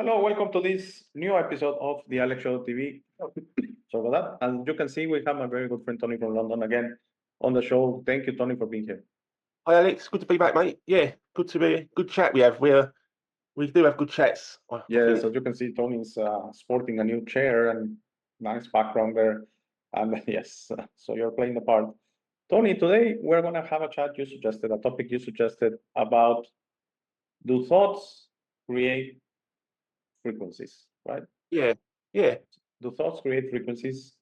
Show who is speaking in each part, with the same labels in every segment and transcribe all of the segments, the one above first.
Speaker 1: Hello, welcome to this new episode of the Alex Show TV. So for that, as you can see, we have my very good friend Tony from London again on the show. Thank you, Tony, for being here.
Speaker 2: Hi Alex, good to be back, mate. Yeah, good to be. Good chat we have. We do have good chats. I
Speaker 1: Yes,
Speaker 2: think.
Speaker 1: as you can see, Tony's sporting a new chair and nice background there. And yes, so you're playing the part. Tony, today we're going to have a chat you suggested, a topic you suggested about do thoughts create frequencies, right?
Speaker 2: Yeah, yeah,
Speaker 1: Do thoughts create frequencies?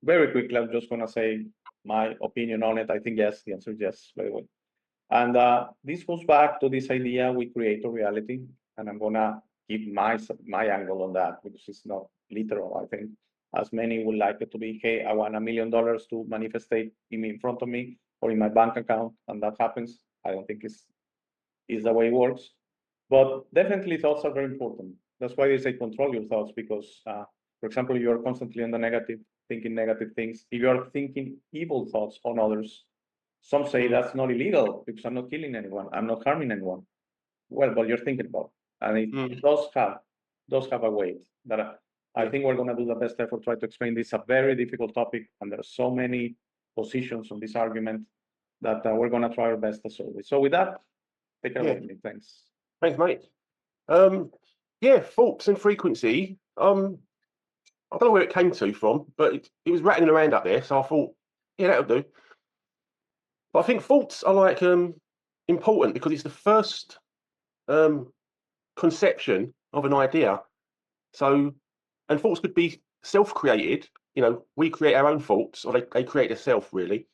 Speaker 1: Very quickly, I'm just going to say my opinion on it. I think yes, the answer is yes, by the way. And this goes back to this idea we create a reality, and I'm gonna give my angle on that because it's not literal. I think as many would like it to be, hey, I want $1 million to manifest in front of me or in my bank account, and that happens. I don't think is the way it works, but definitely thoughts are very important. That's why they say control your thoughts because, for example, you're constantly on the negative, thinking negative things. If you're thinking evil thoughts on others, some say that's not illegal because I'm not killing anyone, I'm not harming anyone. Well, but you're thinking about, and it does have a weight that I
Speaker 2: yeah,
Speaker 1: think we're going to do the best effort to try to explain this. A very difficult topic, and there are so many positions on this argument that we're going to try our best to solve it. So with that, take it
Speaker 2: yeah.
Speaker 1: away, Nick. Thanks.
Speaker 2: Thanks, mate. Yeah, faults and frequency. I don't know where it came to from, but it was rattling around up there, so I thought, yeah, that'll do. But I think faults are like important because it's the first conception of an idea. So, and faults could be self-created. You know, we create our own faults, or they create themselves, really.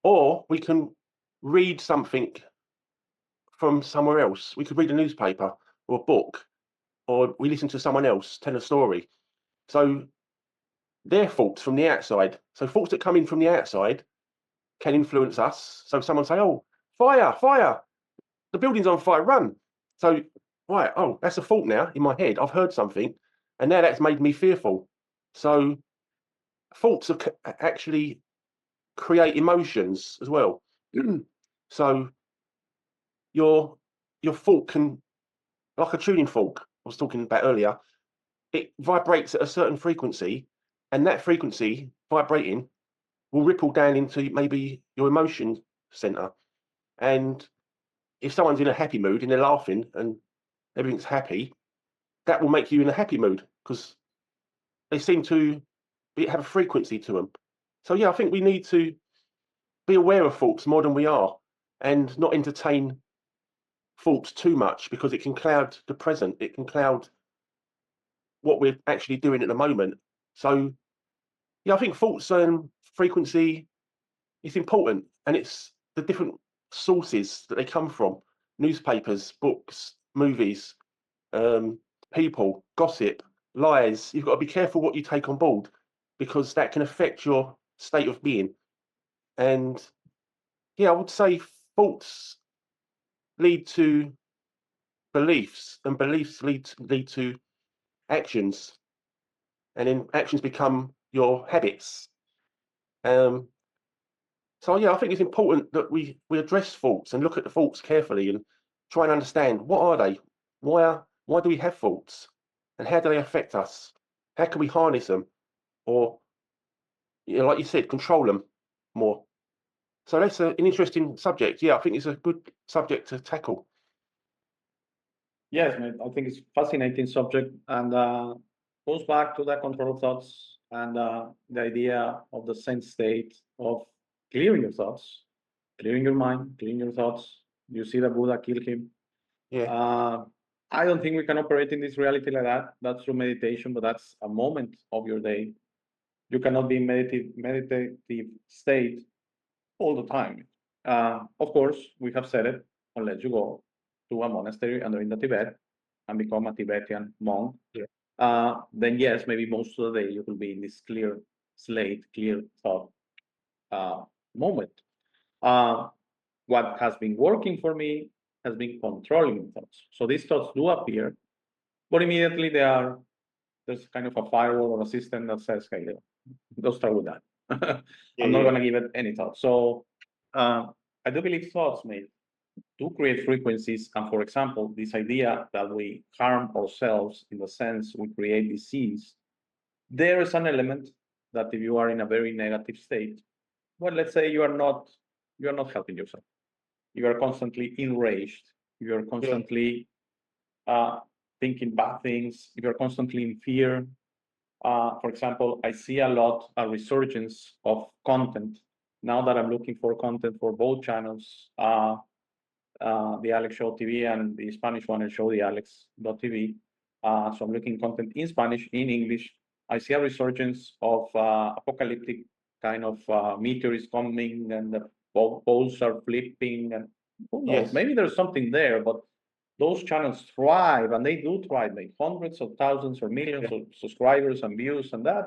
Speaker 2: Or we can read something from somewhere else. We could read a newspaper or a book, or we listen to someone else tell a story. So they're thoughts from the outside. So thoughts that come in from the outside can influence us. So someone say, "Oh, fire, fire! The building's on fire! Run!" So right, oh, that's a thought now in my head. I've heard something, and now that's made me fearful. So thoughts actually create emotions as well. So your fork can, like a tuning fork I was talking about earlier, it vibrates at a certain frequency, and that frequency vibrating will ripple down into maybe your emotion center. And if someone's in a happy mood and they're laughing and everything's happy, that will make you in a happy mood because they seem to have a frequency to them. So yeah, I think we need to be aware of thoughts more than we are, and not entertain thoughts too much because it can cloud the present. It can cloud what we're actually doing at the moment. So yeah, I think thoughts and frequency is important, and it's the different sources that they come from: newspapers, books, movies, people, gossip, lies. You've got to be careful what you take on board because that can affect your state of being. And yeah, I would say thoughts lead to beliefs, and beliefs lead to actions, and then actions become your habits. Um, so yeah, I think it's important that we address faults and look at the faults carefully and try and understand what are they, why do we have faults, and how do they affect us? How can we harness them, or like you said, control them more? So that's an interesting subject. Yeah, I think it's a good subject to tackle.
Speaker 1: Yes, mate, I think it's fascinating subject and goes back to the control of thoughts and the idea of the sense state of clearing your thoughts, clearing your mind, clearing your thoughts. You see the Buddha kill him.
Speaker 2: Yeah,
Speaker 1: Uh, I don't think we can operate in this reality like that. That's through meditation, but that's a moment of your day. You cannot be in meditative state all the time. Of course, we have said it, unless you go to a monastery and in the Tibet and become a Tibetan monk,
Speaker 2: yeah,
Speaker 1: then yes, maybe most of the day you will be in this clear slate, clear thought moment. Uh, what has been working for me has been controlling thoughts. So these thoughts do appear, but immediately there's kind of a firewall or a system that says, hey, don't start with that.
Speaker 2: yeah,
Speaker 1: I'm not
Speaker 2: yeah,
Speaker 1: going to give it any thought. So I do believe thoughts, mate, to create frequencies. And for example, this idea that we harm ourselves in the sense we create disease, there is an element that if you are in a very negative state, well, let's say you are not helping yourself. You are constantly enraged. You are constantly thinking bad things. You are constantly in fear. For example, I see a lot a resurgence of content now that I'm looking for content for both channels, the Alex Show TV and the Spanish one, I show the Alex.tv. So I'm looking content in Spanish, in English. I see a resurgence of apocalyptic kind of meteors coming and the poles are flipping and who knows,
Speaker 2: Yes.
Speaker 1: maybe there's something there, but those channels thrive and they do thrive, like hundreds of thousands or millions of subscribers and views and that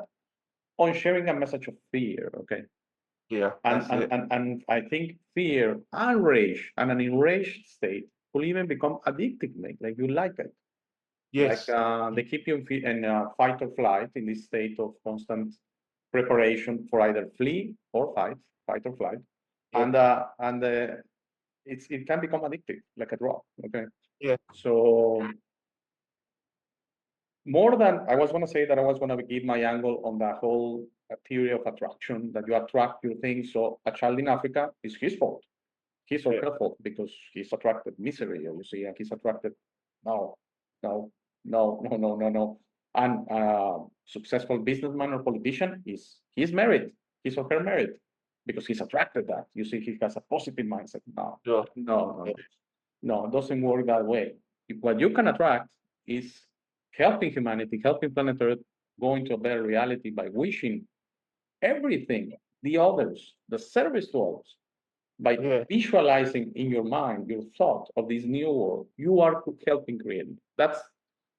Speaker 1: on sharing a message of fear, okay?
Speaker 2: Yeah.
Speaker 1: And I think fear and rage and an enraged state will even become addictive, like you like it.
Speaker 2: Yes.
Speaker 1: Like they keep you in fight or flight in this state of constant preparation for either flee or fight or flight.
Speaker 2: Yeah.
Speaker 1: And it can become addictive, like a drug, okay?
Speaker 2: Yeah.
Speaker 1: So more than I was going to say that I was going to give my angle on the whole theory of attraction, that you attract your things. So a child in Africa is his fault, his or her fault, because he's attracted misery, you see, and he's attracted no. And successful businessman or politician he's married, his or her married, because he's attracted that. You see, he has a positive mindset.
Speaker 2: Sure.
Speaker 1: No, it doesn't work that way. What you can attract is helping humanity, helping planet Earth go into a better reality by wishing everything, the others, the service to others, by visualizing in your mind your thought of this new world. You are helping create. That's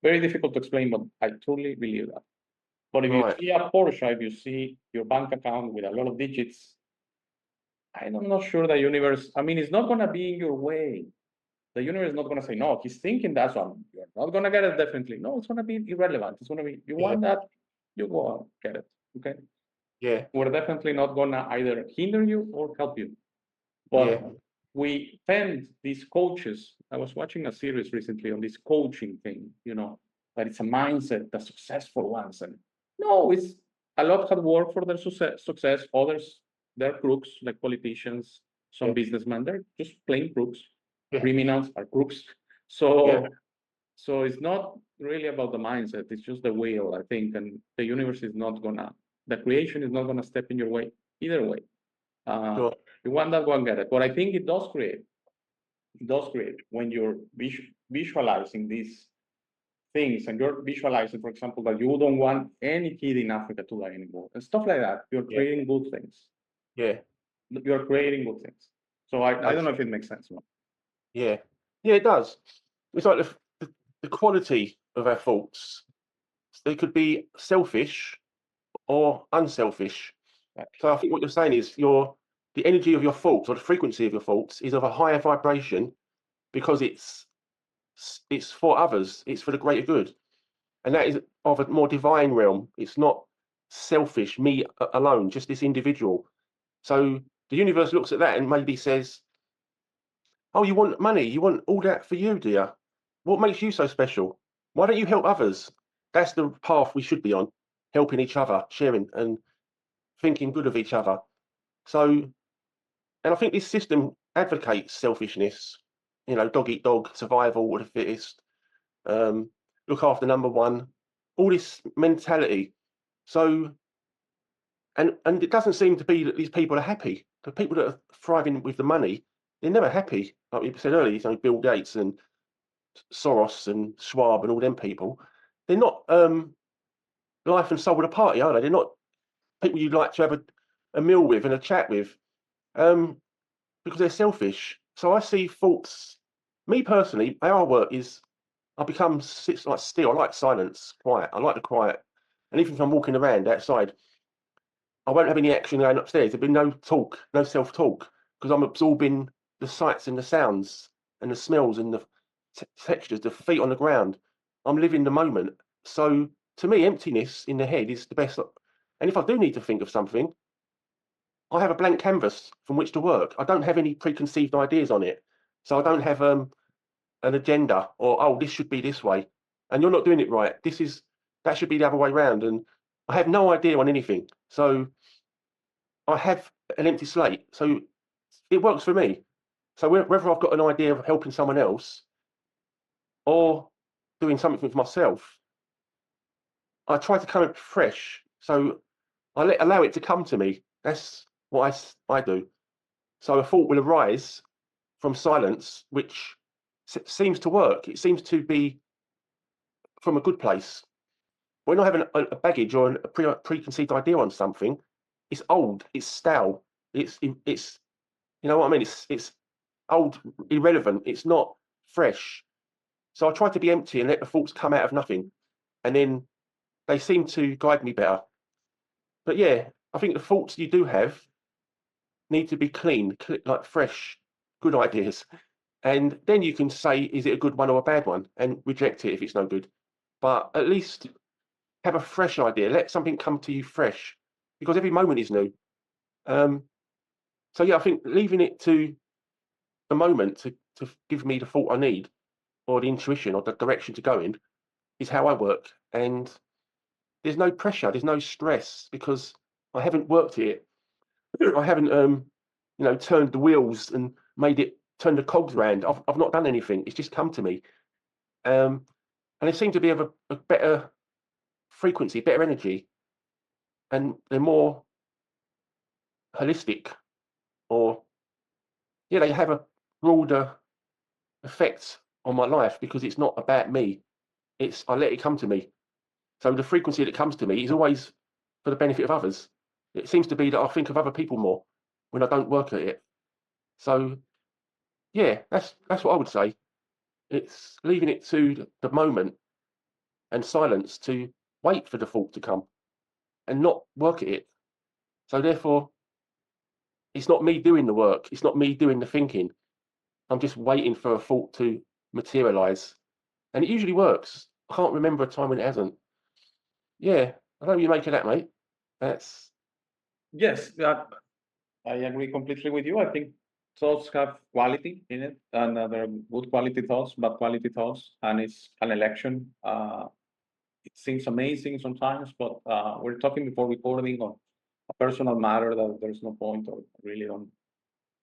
Speaker 1: very difficult to explain, but I truly believe that. But if you see a Porsche, if you see your bank account with a lot of digits, I'm not sure the universe, I mean, it's not going to be in your way. The universe is not going to say, no, he's thinking that's one. You're not going to get it, definitely. No, it's going to be irrelevant. It's going to be, you want that, you go out, get it. Okay.
Speaker 2: Yeah.
Speaker 1: We're definitely not going to either hinder you or help you. But we tend, these coaches, I was watching a series recently on this coaching thing, that it's a mindset, the successful ones. And no, it's a lot hard work for their success. Others, they're crooks, like politicians, some businessmen, they're just plain crooks. Criminals are crooks. So it's not really about the mindset. It's just the will, I think. And the universe is not gonna, the creation is not gonna step in your way either way. You want that one, get it. But I think it does create when you're visualizing these things and you're visualizing, for example, that you don't want any kid in Africa to die anymore and stuff like that. You're creating good things. You're creating good things. So I don't know if it makes sense.
Speaker 2: Yeah, it does. It's like the quality of our thoughts. They could be selfish or unselfish. So I think what you're saying is the energy of your thoughts or the frequency of your thoughts is of a higher vibration because it's for others. It's for the greater good, and that is of a more divine realm. It's not selfish, me alone, just this individual. So the universe looks at that and maybe says, oh, you want money? You want all that for you, dear? What makes you so special? Why don't you help others? That's the path we should be on, helping each other, sharing and thinking good of each other. So, and I think this system advocates selfishness, dog eat dog, survival of the fittest, look after number one, all this mentality. So, and it doesn't seem to be that these people are happy. The people that are thriving with the money, they're never happy. Like we said earlier, Bill Gates and Soros and Schwab and all them people, they're not life and soul of the party, are they? They're not people you'd like to have a meal with and a chat with, because they're selfish. So I see thoughts. Me personally, our work is I become like still. I like silence, quiet. I like the quiet. And even if I'm walking around outside, I won't have any action going upstairs. There'll be no talk, no self-talk, because I'm absorbing the sights and the sounds and the smells and the textures, the feet on the ground. I'm living the moment. So to me, emptiness in the head is the best. And if I do need to think of something, I have a blank canvas from which to work. I don't have any preconceived ideas on it. So I don't have an agenda or, oh, this should be this way, and you're not doing it right. That should be the other way around, and I have no idea on anything. So I have an empty slate. So it works for me. So whether I've got an idea of helping someone else or doing something for myself, I try to come up fresh. So I allow it to come to me. That's what I do. So a thought will arise from silence, which seems to work. It seems to be from a good place. When I have a baggage or a preconceived idea on something, it's old, it's stale, it's you know what I mean? It's old, irrelevant. It's not fresh. So I try to be empty and let the thoughts come out of nothing, and then they seem to guide me better. But yeah, I think the thoughts you do have need to be clean, like fresh, good ideas. And then you can say, is it a good one or a bad one? And reject it if it's no good. But at least have a fresh idea. Let something come to you fresh, because every moment is new. So yeah, I think leaving it to the moment to give me the thought I need, or the intuition, or the direction to go in, is how I work. And there's no pressure, there's no stress, because I haven't worked it. I haven't turned the wheels and turned the cogs round. I've not done anything. It's just come to me. And they seem to be of a better frequency, better energy, and they're more holistic, or yeah, they have a broader effect on my life, because it's not about me. I let it come to me. So the frequency that comes to me is always for the benefit of others. It seems to be that I think of other people more when I don't work at it. So yeah, that's what I would say. It's leaving it to the moment and silence to wait for the thought to come and not work at it. So therefore, it's not me doing the work. It's not me doing the thinking. I'm just waiting for a thought to materialize. And it usually works. I can't remember a time when it hasn't. Yeah, I don't know what you make of that, mate. That's
Speaker 1: Yes, I agree completely with you. I think thoughts have quality in it, and there are good quality thoughts, bad quality thoughts, and it's an election. It seems amazing sometimes, but we're talking before recording on a personal matter that there's no point, or really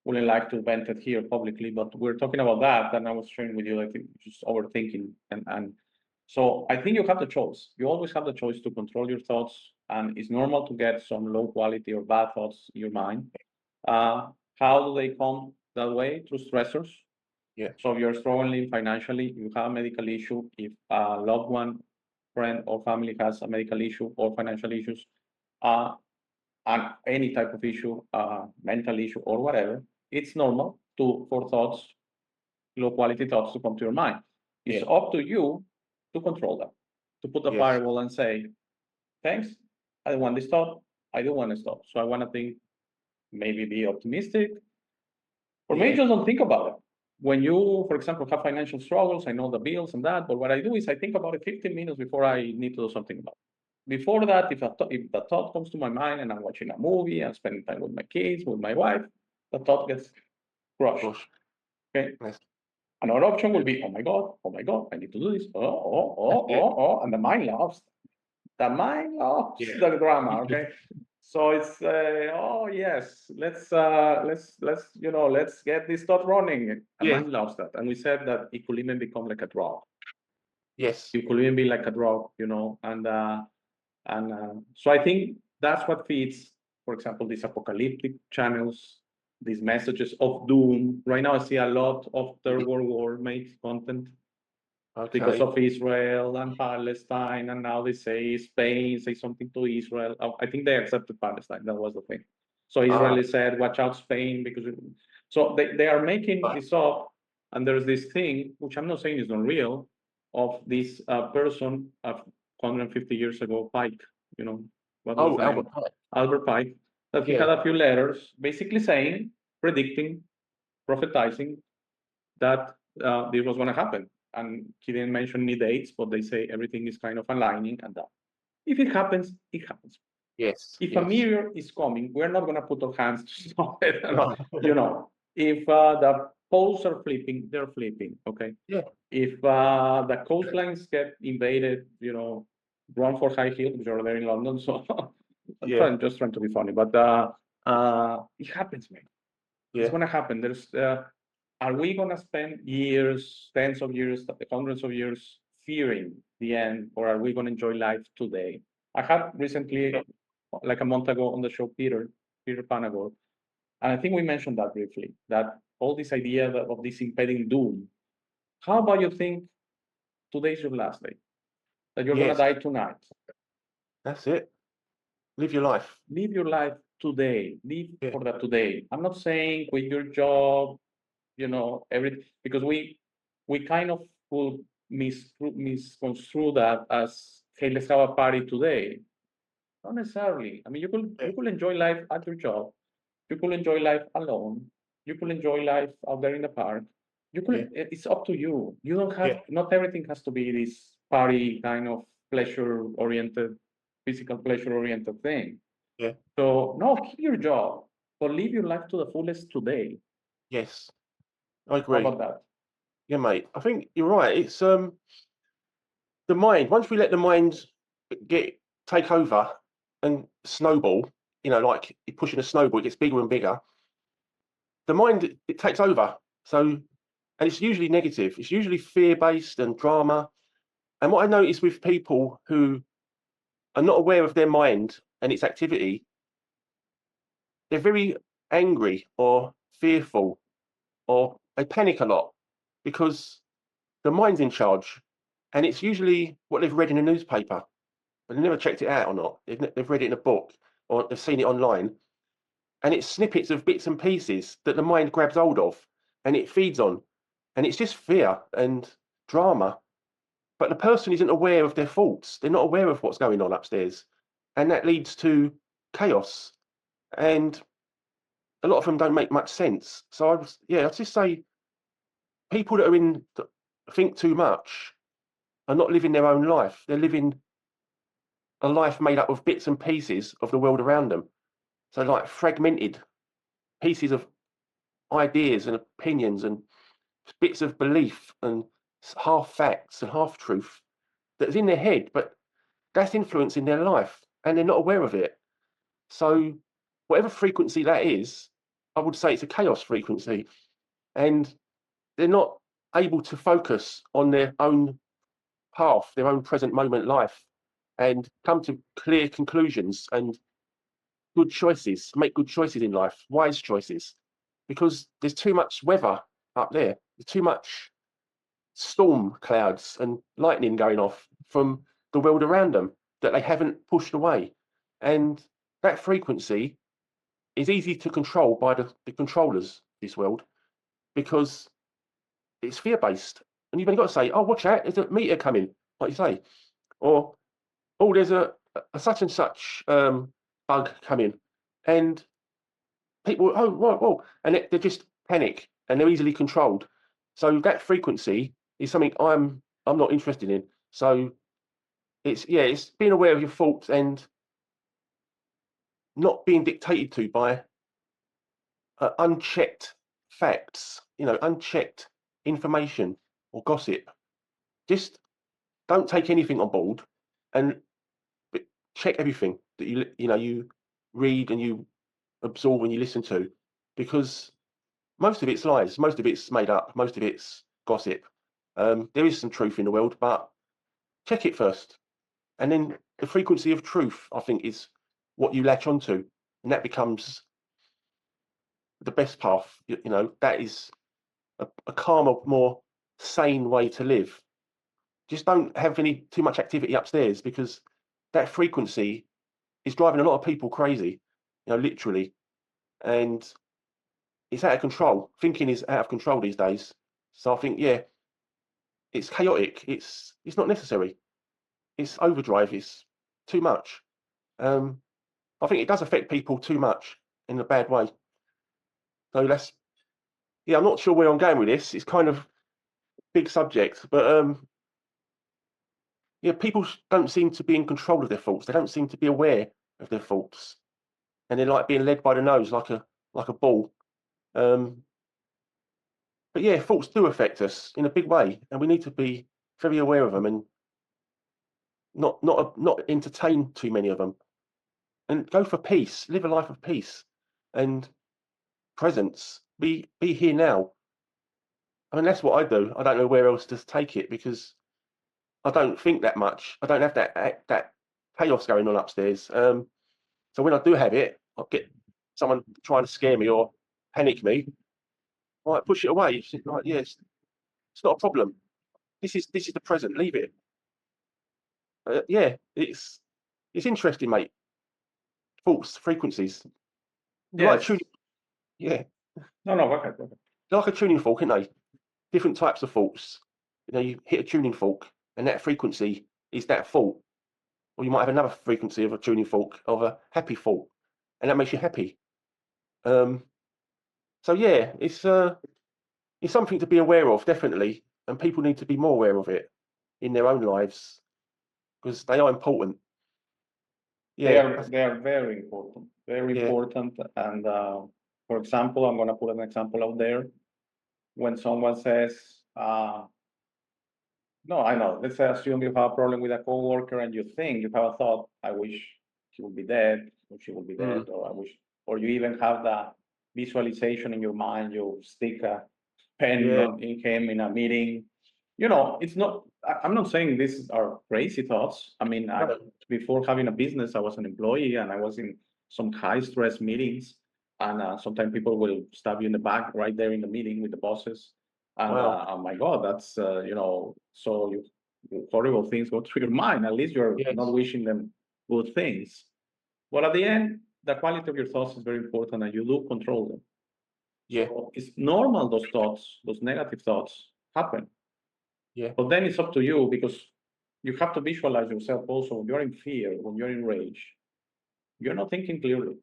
Speaker 1: wouldn't like to vent it here publicly, but we're talking about that, and I was sharing with you, I think just overthinking, and so I think you have the choice. You always have the choice to control your thoughts, and it's normal to get some low quality or bad thoughts in your mind. How do they come that way? Through stressors.
Speaker 2: yeah,
Speaker 1: So if you're struggling financially, you have a medical issue, if a loved one, friend, or family has a medical issue or financial issues, and any type of issue, mental issue or whatever, it's normal for thoughts, low quality thoughts, to come to your mind. It's
Speaker 2: yeah,
Speaker 1: up to you to control them, to put a
Speaker 2: yes,
Speaker 1: firewall and say, thanks, I don't want this thought, I don't want to stop. So I want to think, maybe be optimistic, or maybe
Speaker 2: yeah,
Speaker 1: just don't think about it. When you, for example, have financial struggles, I know the bills and that, but what I do is I think about it 15 minutes before I need to do something about it. Before that, if the thought comes to my mind and I'm watching a movie and spending time with my kids, with my wife, the thought gets crushed.
Speaker 2: gosh,
Speaker 1: Okay.
Speaker 2: yes,
Speaker 1: Another option will be, oh my God, I need to do this. Oh, and the mind loves. The mind loves
Speaker 2: yeah,
Speaker 1: the drama. Okay. So it's oh yes, let's get this thought running. And
Speaker 2: yeah,
Speaker 1: mind loves that. And we said that it could even become like a drug.
Speaker 2: yes,
Speaker 1: It could even be like a drug, so I think that's what feeds, for example, these apocalyptic channels, these messages of doom. Right now, I see a lot of third world war made content because
Speaker 2: okay,
Speaker 1: of Israel and Palestine, and now they say Spain say something to Israel. I think they accepted Palestine. That was the thing. So Israel said, "Watch out, Spain," because so they are making this up, and there's this thing which I'm not saying is not real, of this person of 150 years ago, Pike. What was
Speaker 2: oh,
Speaker 1: the name?
Speaker 2: Albert Pike,
Speaker 1: Albert Pike. That he
Speaker 2: yeah,
Speaker 1: had a few letters, basically saying, predicting, prophetizing that this was going to happen. And he didn't mention any dates, but they say everything is kind of aligning, and that if it happens, it happens.
Speaker 2: yes,
Speaker 1: If a
Speaker 2: yes,
Speaker 1: meteor is coming, we're not going to put our hands to stop it.
Speaker 2: no,
Speaker 1: If the poles are flipping, they're flipping, okay?
Speaker 2: Yeah.
Speaker 1: If the coastlines get invaded, run for high heels, which are there in London, so I'm just trying to be funny, but it happens, man. It's
Speaker 2: Yeah.
Speaker 1: gonna happen. Are we gonna spend years, tens of years, hundreds of years fearing the end, or are we gonna enjoy life today? I had recently, like a month ago on the show, Peter Panagor, and I think we mentioned that briefly, that all this idea of this impending doom. How about you think today's your last day? That you're gonna
Speaker 2: Yes.
Speaker 1: die tonight?
Speaker 2: That's it. Live your life.
Speaker 1: Live your life today. Live
Speaker 2: Yeah.
Speaker 1: for that today. I'm not saying quit your job, everything, because we kind of will misconstrue that as, hey, let's have a party today. Not necessarily. I mean, you could enjoy life at your job. You could enjoy life alone. You could enjoy life out there in the park. It's up to you. You don't have, not everything has to be this party kind of pleasure-oriented, physical pleasure-oriented thing.
Speaker 2: Yeah.
Speaker 1: So no, keep your job, but live your life to the fullest today.
Speaker 2: Yes. I
Speaker 1: How
Speaker 2: agree.
Speaker 1: about that?
Speaker 2: Yeah, mate. I think you're right. It's the mind. Once we let the mind take over and snowball, like you're pushing a snowball, it gets bigger and bigger. The mind, it takes over. So, and it's usually negative. It's usually fear-based and drama. And what I notice with people who are not aware of their mind and its activity, they're very angry or fearful, or they panic a lot because the mind's in charge. And it's usually what they've read in a newspaper, but they've never checked it out or not. They've read it in a book or they've seen it online. And it's snippets of bits and pieces that the mind grabs hold of and it feeds on. And it's just fear and drama. But the person isn't aware of their faults. They're not aware of what's going on upstairs. And that leads to chaos. And a lot of them don't make much sense. So I'd just say people that think too much are not living their own life. They're living a life made up of bits and pieces of the world around them. So like fragmented pieces of ideas and opinions and bits of belief and half facts and half truth that's in their head, but that's influencing their life and they're not aware of it. So whatever frequency that is, I would say it's a chaos frequency, and they're not able to focus on their own path, their own present moment life, and come to clear conclusions and good choices, make good choices in life, wise choices, because there's too much weather up there. There's too much storm clouds and lightning going off from the world around them that they haven't pushed away. And that frequency is easy to control by the controllers of this world because it's fear-based. And you've only got to say, oh, watch out, there's a meteor coming, like you say. Or, oh, there's a such and such bug coming. And people, oh, whoa. And they just panic and they're easily controlled. So that frequency is something I'm not interested in. So it's being aware of your faults and not being dictated to by unchecked facts, unchecked information or gossip. Just don't take anything on board and check everything that you read and you absorb and you listen to, because most of it's lies, most of it's made up, most of it's gossip. There is some truth in the world, but check it first. And then the frequency of truth, I think, is what you latch onto, and that becomes the best path. That is a calmer, more sane way to live. Just don't have too much activity upstairs, because that frequency is driving a lot of people crazy, literally. And it's out of control. Thinking is out of control these days. So I think, it's chaotic. It's not necessary. It's overdrive. It's too much. I think it does affect people too much in a bad way. So I'm not sure where I'm going with this. It's kind of big subject, but people don't seem to be in control of their faults. They don't seem to be aware of their faults, and they're like being led by the nose, like a ball. But yeah, thoughts do affect us in a big way, and we need to be very aware of them and not entertain too many of them, and go for peace, live a life of peace and presence. Be here now. I mean, that's what I do. I don't know where else to take it because I don't think that much. I don't have that chaos going on upstairs. So when I do have it, I'll get someone trying to scare me or panic me. I might push it away. It's like, yeah, it's not a problem. This is the present. Leave it. Yeah, it's interesting, mate. Thoughts, frequencies. They're like
Speaker 1: Yes.
Speaker 2: tuning. Yeah,
Speaker 1: No, go ahead.
Speaker 2: they're like a tuning fork, aren't they? Different types of thoughts. You know, you hit a tuning fork, and that frequency is that thought. Or you might have another frequency of a tuning fork of a happy thought, and that makes you happy. So yeah, it's something to be aware of, definitely, and people need to be more aware of it in their own lives because they are important. Yeah,
Speaker 1: They are very important, very
Speaker 2: yeah,
Speaker 1: important. And for example, I'm going to put an example out there. When someone says, no, I know, let's say assume you have a problem with a coworker and you think, you have a thought, I wish he would be dead, or she would be dead, or I wish, or you even have that visualization in your mind, you stick a pen
Speaker 2: yeah,
Speaker 1: in him in a meeting. You know, it's not, I'm not saying these are crazy thoughts. I mean,
Speaker 2: no,
Speaker 1: before having a business, I was an employee and I was in some high stress meetings. And sometimes people will stab you in the back right there in the meeting with the bosses. And
Speaker 2: wow,
Speaker 1: oh my God, that's, so horrible things go through your mind. At least you're not
Speaker 2: yes,
Speaker 1: wishing them good things. But at the end, the quality of your thoughts is very important and you do control them.
Speaker 2: yeah,
Speaker 1: So it's normal those thoughts, those negative thoughts happen.
Speaker 2: yeah,
Speaker 1: But then it's up to you because you have to visualize yourself also when you're in fear, when you're in rage. You're not thinking clearly.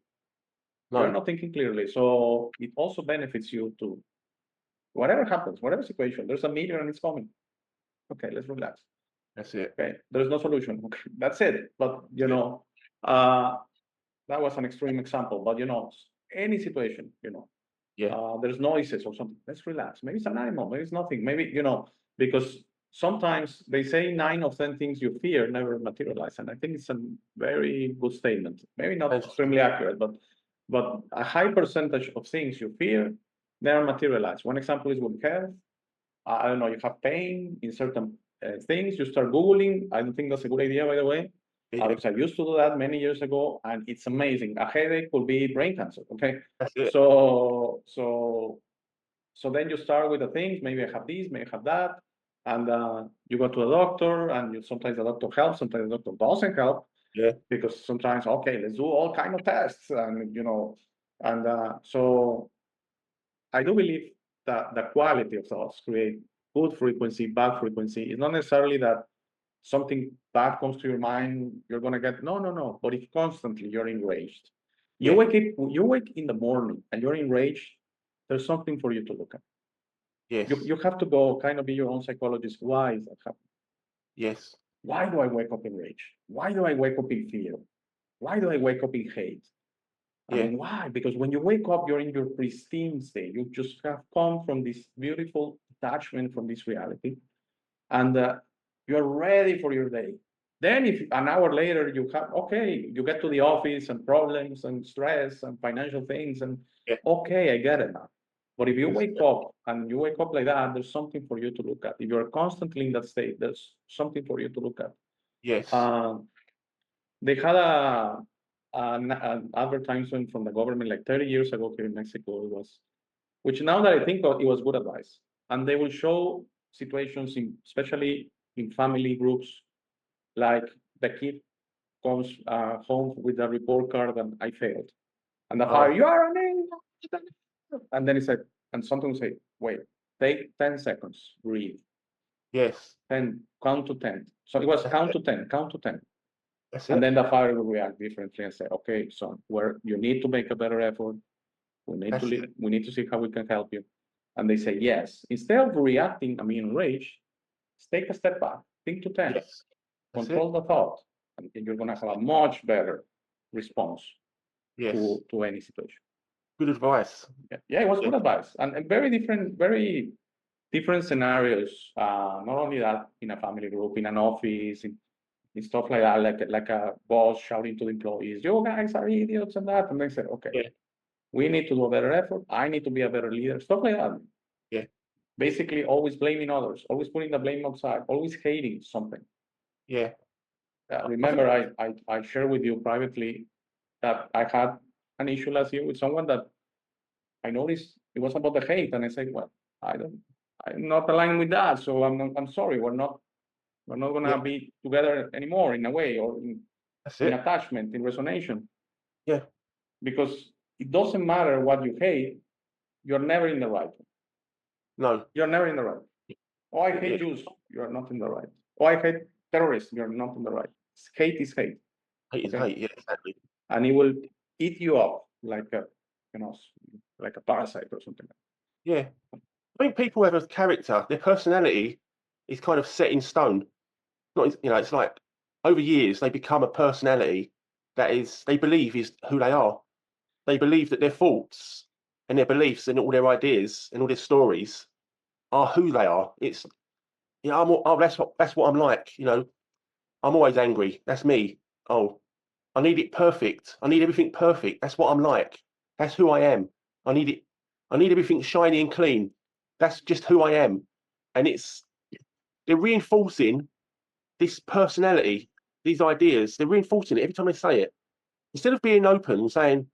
Speaker 1: You're
Speaker 2: no,
Speaker 1: not thinking clearly. So it also benefits you to whatever happens, whatever situation, there's a meteor and it's coming. Okay, let's relax.
Speaker 2: that's it.
Speaker 1: Okay, there's no solution. Okay, that's it. But that was an extreme example. But any situation,
Speaker 2: Yeah,
Speaker 1: there's noises or something. Let's relax. Maybe it's an animal. Maybe it's nothing. Maybe because sometimes they say 9 of 10 things you fear never materialize, and I think it's a very good statement. Maybe not
Speaker 2: that's,
Speaker 1: extremely accurate, but a high percentage of things you fear never materialize. One example is with health. I don't know. You have pain in certain things. You start googling. I don't think that's a good idea, by the way.
Speaker 2: yeah,
Speaker 1: Because I used to do that many years ago, and it's amazing. A headache could be brain cancer. Okay,
Speaker 2: that's it.
Speaker 1: so then you start with the things. Maybe I have this, maybe I have that, and you go to a doctor, and sometimes the doctor helps, sometimes the doctor doesn't help
Speaker 2: Yeah,
Speaker 1: because sometimes let's do all kind of tests, and so I do believe that the quality of thoughts create good frequency, bad frequency. It's not necessarily that something bad comes to your mind, you're gonna get no. But if constantly you're enraged,
Speaker 2: yeah,
Speaker 1: you wake in the morning and you're enraged, there's something for you to look at.
Speaker 2: yes,
Speaker 1: You have to go kind of be your own psychologist. Why is that happening?
Speaker 2: yes,
Speaker 1: Why do I wake up in rage? Why do I wake up in fear? Why do I wake up in hate? I
Speaker 2: yeah,
Speaker 1: mean, why? Because when you wake up, you're in your pristine state. You just have come from this beautiful detachment from this reality, and you're ready for your day. Then, if an hour later you get to the office and problems and stress and financial things, and
Speaker 2: yeah,
Speaker 1: okay, I get it now. But if you
Speaker 2: that's
Speaker 1: wake
Speaker 2: it.
Speaker 1: up and you wake up like that, there's something for you to look at. If you're constantly in that state, there's something for you to look at.
Speaker 2: Yes,
Speaker 1: Um, they had an advertisement from the government like 30 years ago here in Mexico. It was, which now that I think of, it was good advice. And they will show situations especially in family groups, like the kid comes home with a report card and I failed. And the father,
Speaker 2: oh,
Speaker 1: you are an angel. And then he said, and something say, wait, take 10 seconds, breathe.
Speaker 2: yes,
Speaker 1: 10, count to 10. So it was
Speaker 2: that's
Speaker 1: count
Speaker 2: it.
Speaker 1: to 10, count to 10.
Speaker 2: That's
Speaker 1: And
Speaker 2: it.
Speaker 1: then the father will react differently and say, okay, son, where you need to make a better effort.
Speaker 2: That's it.
Speaker 1: We need to see how we can help you. And they say yes. Instead of reacting, enraged, take a step back, think to 10,
Speaker 2: Yes, that's it.
Speaker 1: control the thought, and you're gonna have a much better response
Speaker 2: Yes,
Speaker 1: to any situation.
Speaker 2: good advice.
Speaker 1: Yeah, it was
Speaker 2: Yeah,
Speaker 1: good advice and very different, very different scenarios. Not only that, in a family group, in an office, in stuff like that, like a boss shouting to the employees, "You guys are idiots," and that, and they say, "Okay,
Speaker 2: Yeah.
Speaker 1: we need to do a better effort. I need to be a better leader." Stuff like that.
Speaker 2: Yeah.
Speaker 1: Basically, always blaming others, always putting the blame outside, always hating something.
Speaker 2: Yeah.
Speaker 1: Remember, I shared with you privately that I had an issue last year with someone that I noticed it was about the hate, and I said, "Well, I'm not aligned with that, so I'm sorry. We're not gonna
Speaker 2: Yeah.
Speaker 1: be together anymore in a way, or
Speaker 2: That's
Speaker 1: in
Speaker 2: it.
Speaker 1: attachment, in resonation,
Speaker 2: Yeah.
Speaker 1: because it doesn't matter what you hate, you're never in the right.
Speaker 2: No.
Speaker 1: You're never in the right. Oh, I hate
Speaker 2: Yeah.
Speaker 1: Jews. You're not in the right. Oh, I hate terrorists. You're not in the right. Hate is hate,
Speaker 2: Hate is
Speaker 1: okay?
Speaker 2: hate. Yeah. Exactly.
Speaker 1: And it will eat you up like a, like a parasite or something.
Speaker 2: Yeah. I think people have a character. Their personality is kind of set in stone. Not, it's like over years they become a personality that is they believe is who they are. They believe that their thoughts and their beliefs and all their ideas and all their stories are who they are. It's that's what I'm like. I'm always angry. That's me. Oh, I need it perfect. I need everything perfect. That's what I'm like. That's who I am. I need it. I need everything shiny and clean. That's just who I am. And they're reinforcing this personality, these ideas. They're reinforcing it every time they say it. Instead of being open and saying,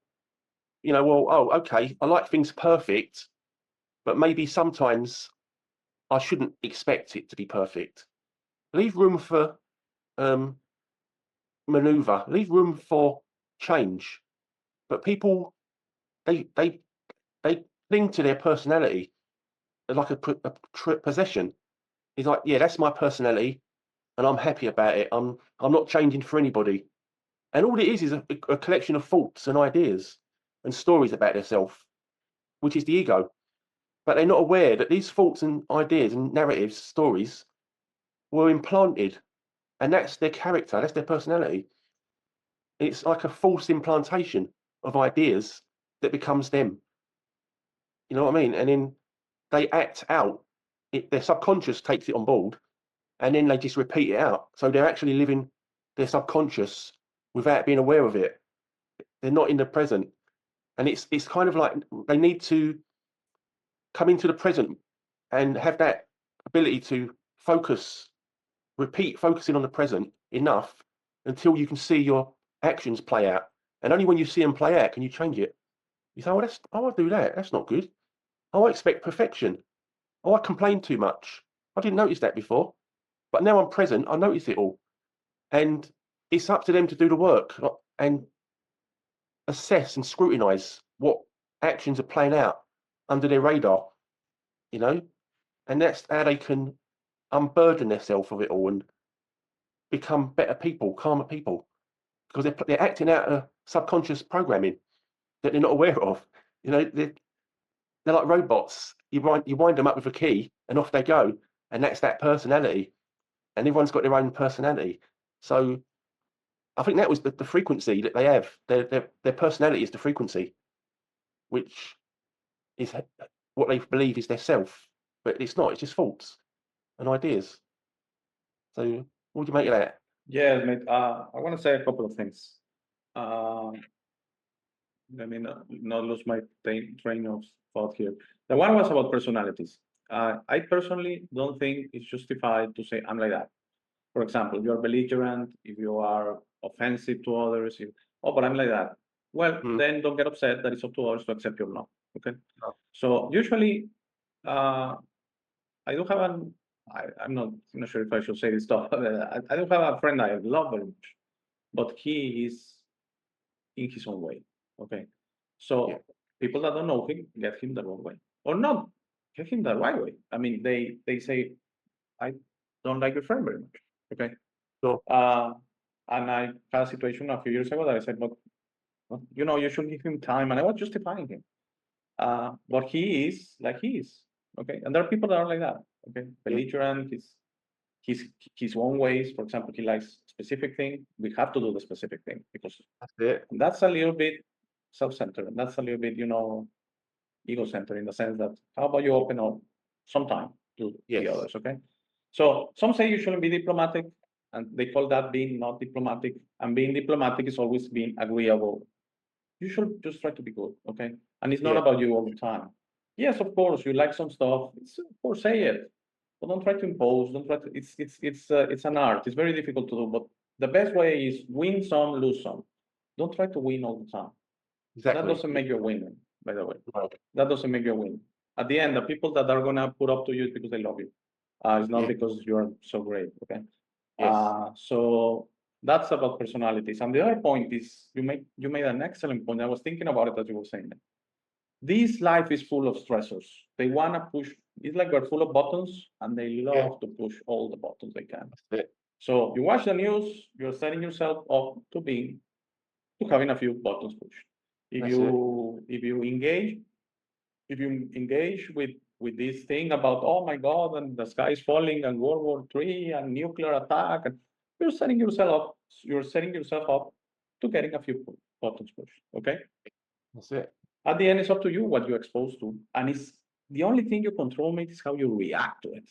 Speaker 2: well, oh, okay, I like things perfect, but maybe sometimes I shouldn't expect it to be perfect. Leave room for maneuver. Leave room for change. But people, they cling to their personality like a possession. It's like, yeah, that's my personality, and I'm happy about it. I'm not changing for anybody. And all it is a collection of thoughts and ideas and stories about themselves, which is the ego. But they're not aware that these thoughts and ideas and narratives, stories, were implanted, and that's their character, that's their personality. It's like a false implantation of ideas that becomes them. You know what I mean? And then they act out. Their subconscious takes it on board, and then they just repeat it out. So they're actually living their subconscious without being aware of it. They're not in the present, and it's kind of like they need to come into the present and have that ability to focusing on the present enough until you can see your actions play out. And only when you see them play out can you change it. You say, I'll do that. That's not good. Oh, I expect perfection. Oh, I complain too much. I didn't notice that before. But now I'm present, I notice it all. And it's up to them to do the work and assess and scrutinize what actions are playing out under their radar, you know? And that's how they can unburden themselves of it all and become better people, calmer people. Because they're acting out a subconscious programming that they're not aware of. They're like robots. You wind them up with a key and off they go. And that's that personality. And everyone's got their own personality. So I think that was the frequency that they have. Their personality is the frequency, which is what they believe is their self. But it's not, it's just thoughts and ideas. So what do you make of that?
Speaker 1: Yeah, mate. I want to say a couple of things. Let me not lose my train of thought here. The one was about personalities. I personally don't think it's justified to say I'm like that. For example, you're belligerent, if you are offensive to others, but I'm like that. Well,
Speaker 2: Mm.
Speaker 1: then don't get upset that it's up to others to accept your love. Okay.
Speaker 2: Oh.
Speaker 1: So usually, I do have I'm not sure if I should say this stuff. I do have a friend I love very much, but he is in his own way. Okay. So
Speaker 2: Yeah.
Speaker 1: people that don't know him get him the wrong way, or not get him the right way. I mean, they say, I don't like your friend very much. Okay.
Speaker 2: Sure.
Speaker 1: And I had a situation a few years ago that I said, but you should give him time, and I was justifying him. But he is like he is. Okay. And there are people that are like that. Okay. Belligerent, his own ways. For example, he likes specific thing. We have to do the specific thing because
Speaker 2: That's it.
Speaker 1: that's a little bit self-centered, and that's a little bit, ego-centered in the sense that how about you open up some time to
Speaker 2: Yes.
Speaker 1: the others, okay? So some say you shouldn't be diplomatic, and they call that being not diplomatic. And being diplomatic is always being agreeable. You should just try to be good, okay? And it's not
Speaker 2: Yeah.
Speaker 1: about you all the time. Yes, of course, you like some stuff. It's, of course, say it, but don't try to impose. Don't try to. It's an art. It's very difficult to do, but the best way is win some, lose some. Don't try to win all the time. That
Speaker 2: Exactly.
Speaker 1: doesn't make you a winner, by the way.
Speaker 2: No.
Speaker 1: That doesn't make you a winner. At the end, the people that are gonna put up to you is because they love you. It's not
Speaker 2: Yeah.
Speaker 1: because you're so great, okay?
Speaker 2: Yes.
Speaker 1: So that's about personalities. And the other point is you made an excellent point. I was thinking about it as you were saying it. This life is full of stressors. They wanna push. It's like we're full of buttons, and they love to push all the buttons they can.
Speaker 2: That's it.
Speaker 1: So you watch the news, you're setting yourself up to having a few buttons pushed. If
Speaker 2: That's
Speaker 1: you engage with this thing about, oh my God, and the sky is falling and World War III and nuclear attack, and you're setting yourself up to getting a few buttons pushed. Okay.
Speaker 2: That's it.
Speaker 1: At the end, it's up to you what you're exposed to, and it's the only thing you control, mate, is how you react to it.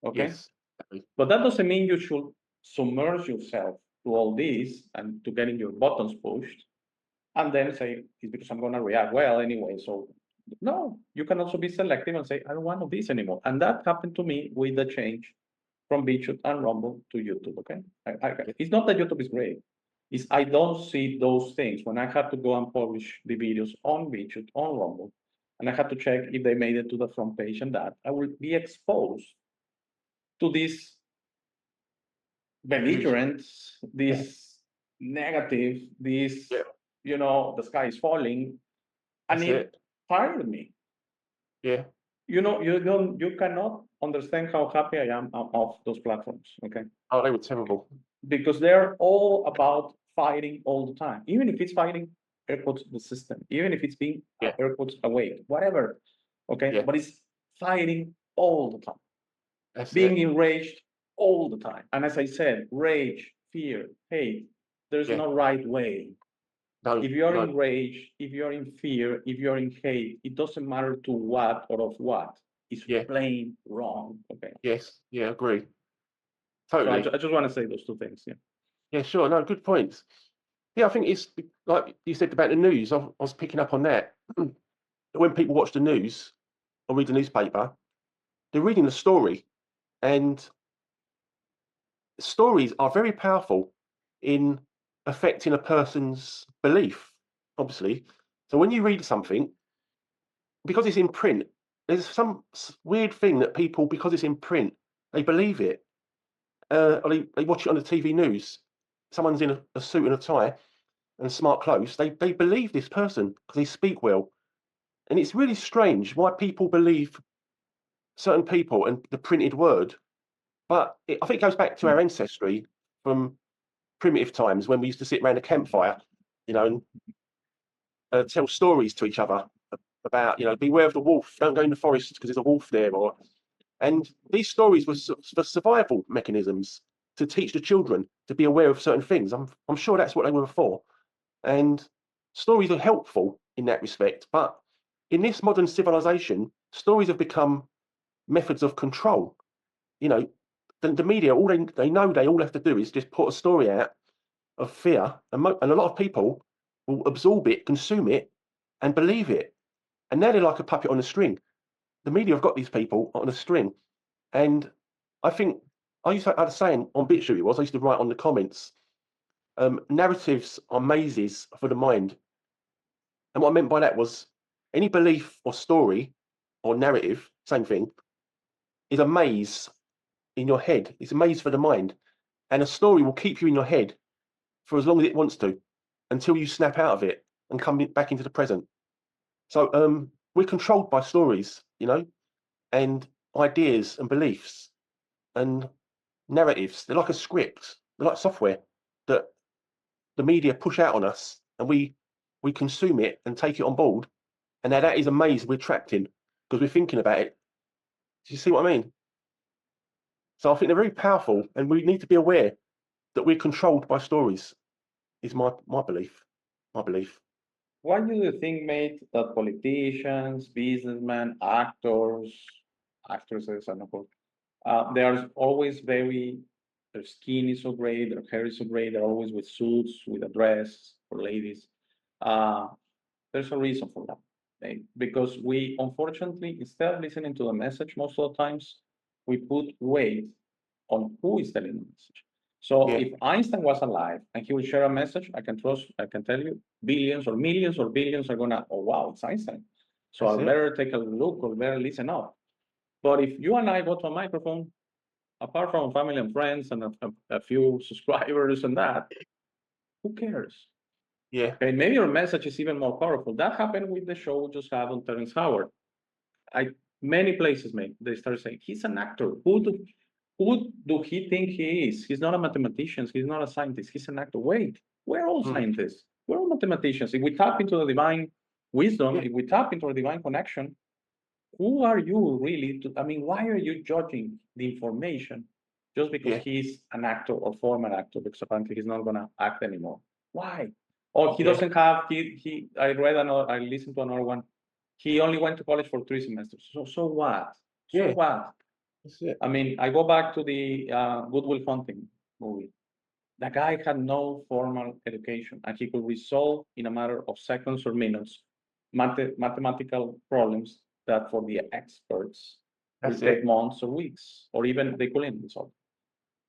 Speaker 1: Okay.
Speaker 2: Yes. Exactly.
Speaker 1: But that doesn't mean you should submerge yourself to all this and to getting your buttons pushed, and then say it's because I'm going to react well anyway. So no, you can also be selective and say I don't want this anymore. And that happened to me with the change from BitChute and Rumble to YouTube. Okay, it's not that YouTube is great. It's I don't see those things when I had to go and publish the videos on BitChute on Rumble, and I had to check if they made it to the front page, and that I will be exposed to this belligerent, this negative, this
Speaker 2: Yeah.
Speaker 1: the sky is falling, and
Speaker 2: That's
Speaker 1: it
Speaker 2: it.
Speaker 1: tired me.
Speaker 2: Yeah.
Speaker 1: You cannot understand how happy I am of those platforms, okay?
Speaker 2: Oh, they were terrible.
Speaker 1: Because they're all about fighting all the time, even if it's fighting air quotes the system, even if it's being
Speaker 2: Yeah.
Speaker 1: air quotes awake, whatever, okay?
Speaker 2: Yeah.
Speaker 1: But it's fighting all the time,
Speaker 2: That's
Speaker 1: being
Speaker 2: it.
Speaker 1: enraged all the time. And as I said, rage, fear, hate, there's
Speaker 2: Yeah.
Speaker 1: no right way.
Speaker 2: No.
Speaker 1: If you're
Speaker 2: No.
Speaker 1: in rage, if you're in fear, if you're in hate, it doesn't matter to what or of what. It's
Speaker 2: Yeah.
Speaker 1: plain wrong. Okay.
Speaker 2: Yes. Yeah. Agree.
Speaker 1: So
Speaker 2: Totally.
Speaker 1: I just want to say those two things. Yeah.
Speaker 2: Yeah. Sure. No. Good points. Yeah. I think it's like you said about the news. I was picking up on that. When people watch the news or read the newspaper, they're reading the story, and stories are very powerful in affecting a person's belief, obviously. So when you read something, because it's in print, there's some weird thing that people, because it's in print, they believe it. Or they watch it on the TV news. Someone's in a suit and a tie and smart clothes. They believe this person because they speak well. And it's really strange why people believe certain people and the printed word. But I think it goes back to our ancestry from primitive times when we used to sit around a campfire, and tell stories to each other about, beware of the wolf, don't go in the forest because there's a wolf there. And these stories were for survival mechanisms to teach the children to be aware of certain things. I'm sure that's what they were for. And stories are helpful in that respect. But in this modern civilization, stories have become methods of control. The media, all they know they all have to do is just put a story out of fear, and a lot of people will absorb it, consume it, and believe it. And now they're like a puppet on a string. The media have got these people on a string, and I think I had a saying on BitChute. I used to write on the comments, narratives are mazes for the mind. And what I meant by that was any belief or story or narrative, same thing, is a maze in your head. It's a maze for the mind. And a story will keep you in your head for as long as it wants to, until you snap out of it and come back into the present. So we're controlled by stories, and ideas and beliefs and narratives. They're like a script. They're like software that the media push out on us, and we consume it and take it on board. And now that is a maze we're trapped in because we're thinking about it. Do you see what I mean? So I think they're very powerful, and we need to be aware that we're controlled by stories. Is my belief. My belief.
Speaker 1: Why do you think, mate, that politicians, businessmen, actors, actresses and of course, they are always their skin is so great, their hair is so great, they're always with suits, with a dress for ladies. There's a reason for that. Okay? Because we unfortunately, instead of listening to the message most of the times, we put weight on who is telling the message. So
Speaker 2: Yeah.
Speaker 1: if Einstein was alive and he will share a message, I can tell you, billions or millions or billions are gonna, oh wow, it's Einstein. So
Speaker 2: That's
Speaker 1: I
Speaker 2: it.
Speaker 1: better take a look or better listen up. But if you and I go to a microphone, apart from family and friends and a few subscribers and that, who cares?
Speaker 2: Yeah.
Speaker 1: Okay, maybe your message is even more powerful. That happened with the show we just had on Terrence Howard. Many places, mate, they start saying he's an actor. Who do he think he is? He's not a mathematician. He's not a scientist. He's an actor. Wait, we're all
Speaker 2: Mm.
Speaker 1: scientists. We're all mathematicians. If we tap into the divine wisdom,
Speaker 2: Yeah.
Speaker 1: if we tap into a divine connection, who are you really? I mean, why are you judging the information just because
Speaker 2: Yeah.
Speaker 1: he's an actor or former actor? Because apparently he's not gonna act anymore. Why? Or he
Speaker 2: Yeah.
Speaker 1: doesn't have. He. I read another. I listened to another one. He only went to college for 3 semesters. So what? So
Speaker 2: Yeah.
Speaker 1: what?
Speaker 2: That's it.
Speaker 1: I mean, I go back to the Good Will Hunting movie. The guy had no formal education, and he could resolve in a matter of seconds or minutes mathematical problems that for the experts will
Speaker 2: That's
Speaker 1: take
Speaker 2: it.
Speaker 1: months or weeks, or even they couldn't resolve.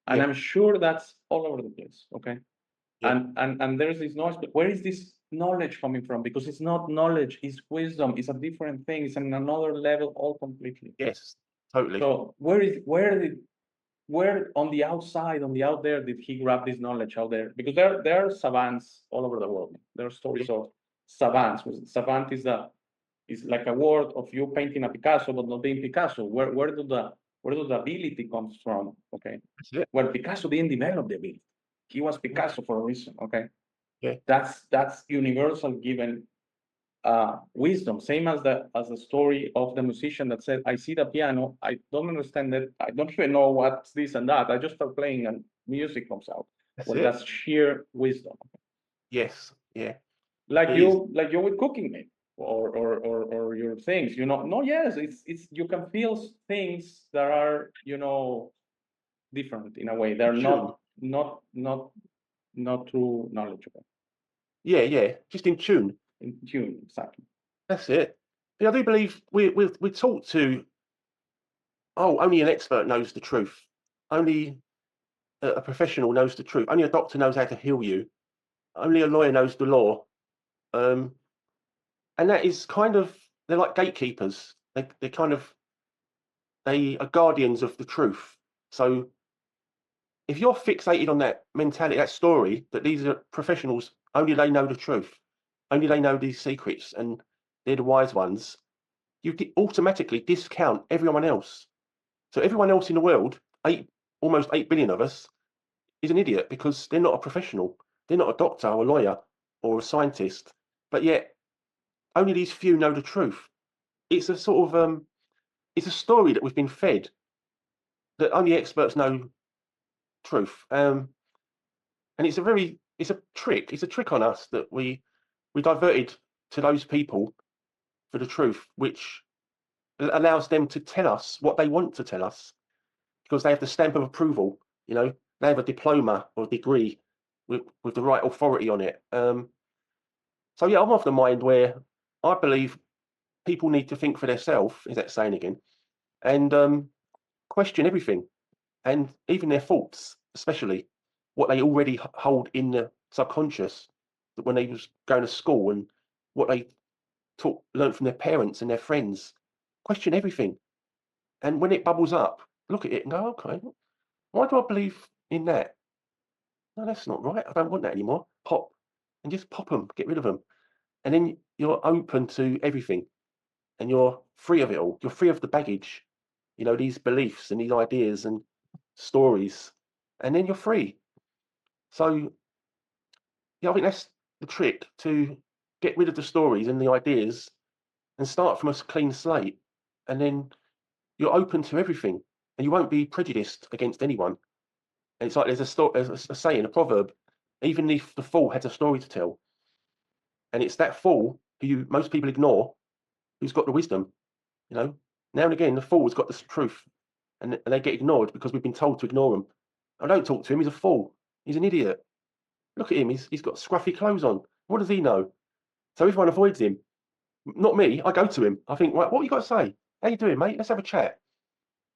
Speaker 1: And
Speaker 2: Yeah.
Speaker 1: I'm sure that's all over the place. Okay.
Speaker 2: Yeah.
Speaker 1: And there's this noise, but where is this knowledge coming from? Because it's not knowledge, it's wisdom, it's a different thing, it's on another level all completely.
Speaker 2: Yes. Totally.
Speaker 1: So where on the outside, on the out there, did he grab this knowledge out there? Because there are savants all over the world. There are stories
Speaker 2: Yeah.
Speaker 1: of savants. Savant is like a word of you painting a Picasso, but not being Picasso. Where do the ability comes from? Okay.
Speaker 2: That's it.
Speaker 1: Well, Picasso didn't develop the ability. He was Picasso for a reason. Okay.
Speaker 2: Yeah.
Speaker 1: That's universal given wisdom, same as the story of the musician that said, I see the piano, I don't understand it, I don't even know what's this and that, I just start playing and music comes out.
Speaker 2: That's
Speaker 1: Well,
Speaker 2: it.
Speaker 1: that's sheer wisdom.
Speaker 2: Yes. Yeah.
Speaker 1: Like
Speaker 2: It is.
Speaker 1: you with cooking, maybe, or your things, no, yes, it's you can feel things that are, different in a way. They're
Speaker 2: Tune.
Speaker 1: not true knowledgeable.
Speaker 2: Yeah. Yeah. Just in tune.
Speaker 1: In tune, exactly.
Speaker 2: That's it. Yeah, I do believe we're taught to. Oh, only an expert knows the truth. Only a professional knows the truth. Only a doctor knows how to heal you. Only a lawyer knows the law. And that is kind of, they're like gatekeepers. They are guardians of the truth. So if you're fixated on that mentality, that story, that these are professionals, only they know the truth, only they know these secrets, and they're the wise ones, you automatically discount everyone else. So everyone else in the world, almost 8 billion of us, is an idiot because they're not a professional. They're not a doctor or a lawyer or a scientist, but yet only these few know the truth. It's a sort of it's a story that we've been fed, that only experts know truth. And it's a trick. It's a trick on us that we diverted to those people for the truth, which allows them to tell us what they want to tell us because they have the stamp of approval. They have a diploma or degree with the right authority on it. So yeah, I'm of the mind where I believe people need to think for themselves, is that saying again, and question everything, and even their thoughts, especially what they already hold in the subconscious when they was going to school and what they learned from their parents and their friends. Question everything, and when it bubbles up, look at it and go, okay, why do I believe in that? No, that's not right. I don't want that anymore. Pop, and just pop them, get rid of them, and then you're open to everything, and you're free of it all. You're free of the baggage, these beliefs and these ideas and stories, and then you're free. So, yeah, I think that's the trick, to get rid of the stories and the ideas and start from a clean slate. And then you're open to everything and you won't be prejudiced against anyone. And it's like there's a saying, a proverb, even if the fool has a story to tell. And it's that fool who most people ignore who's got the wisdom, you know. Now and again, the fool has got the truth, and they get ignored because we've been told to ignore them. I don't talk to him. He's a fool. He's an idiot. Look at him. He's got scruffy clothes on. What does he know? So everyone avoids him. Not me. I go to him. I think, what you got to say? How you doing, mate? Let's have a chat.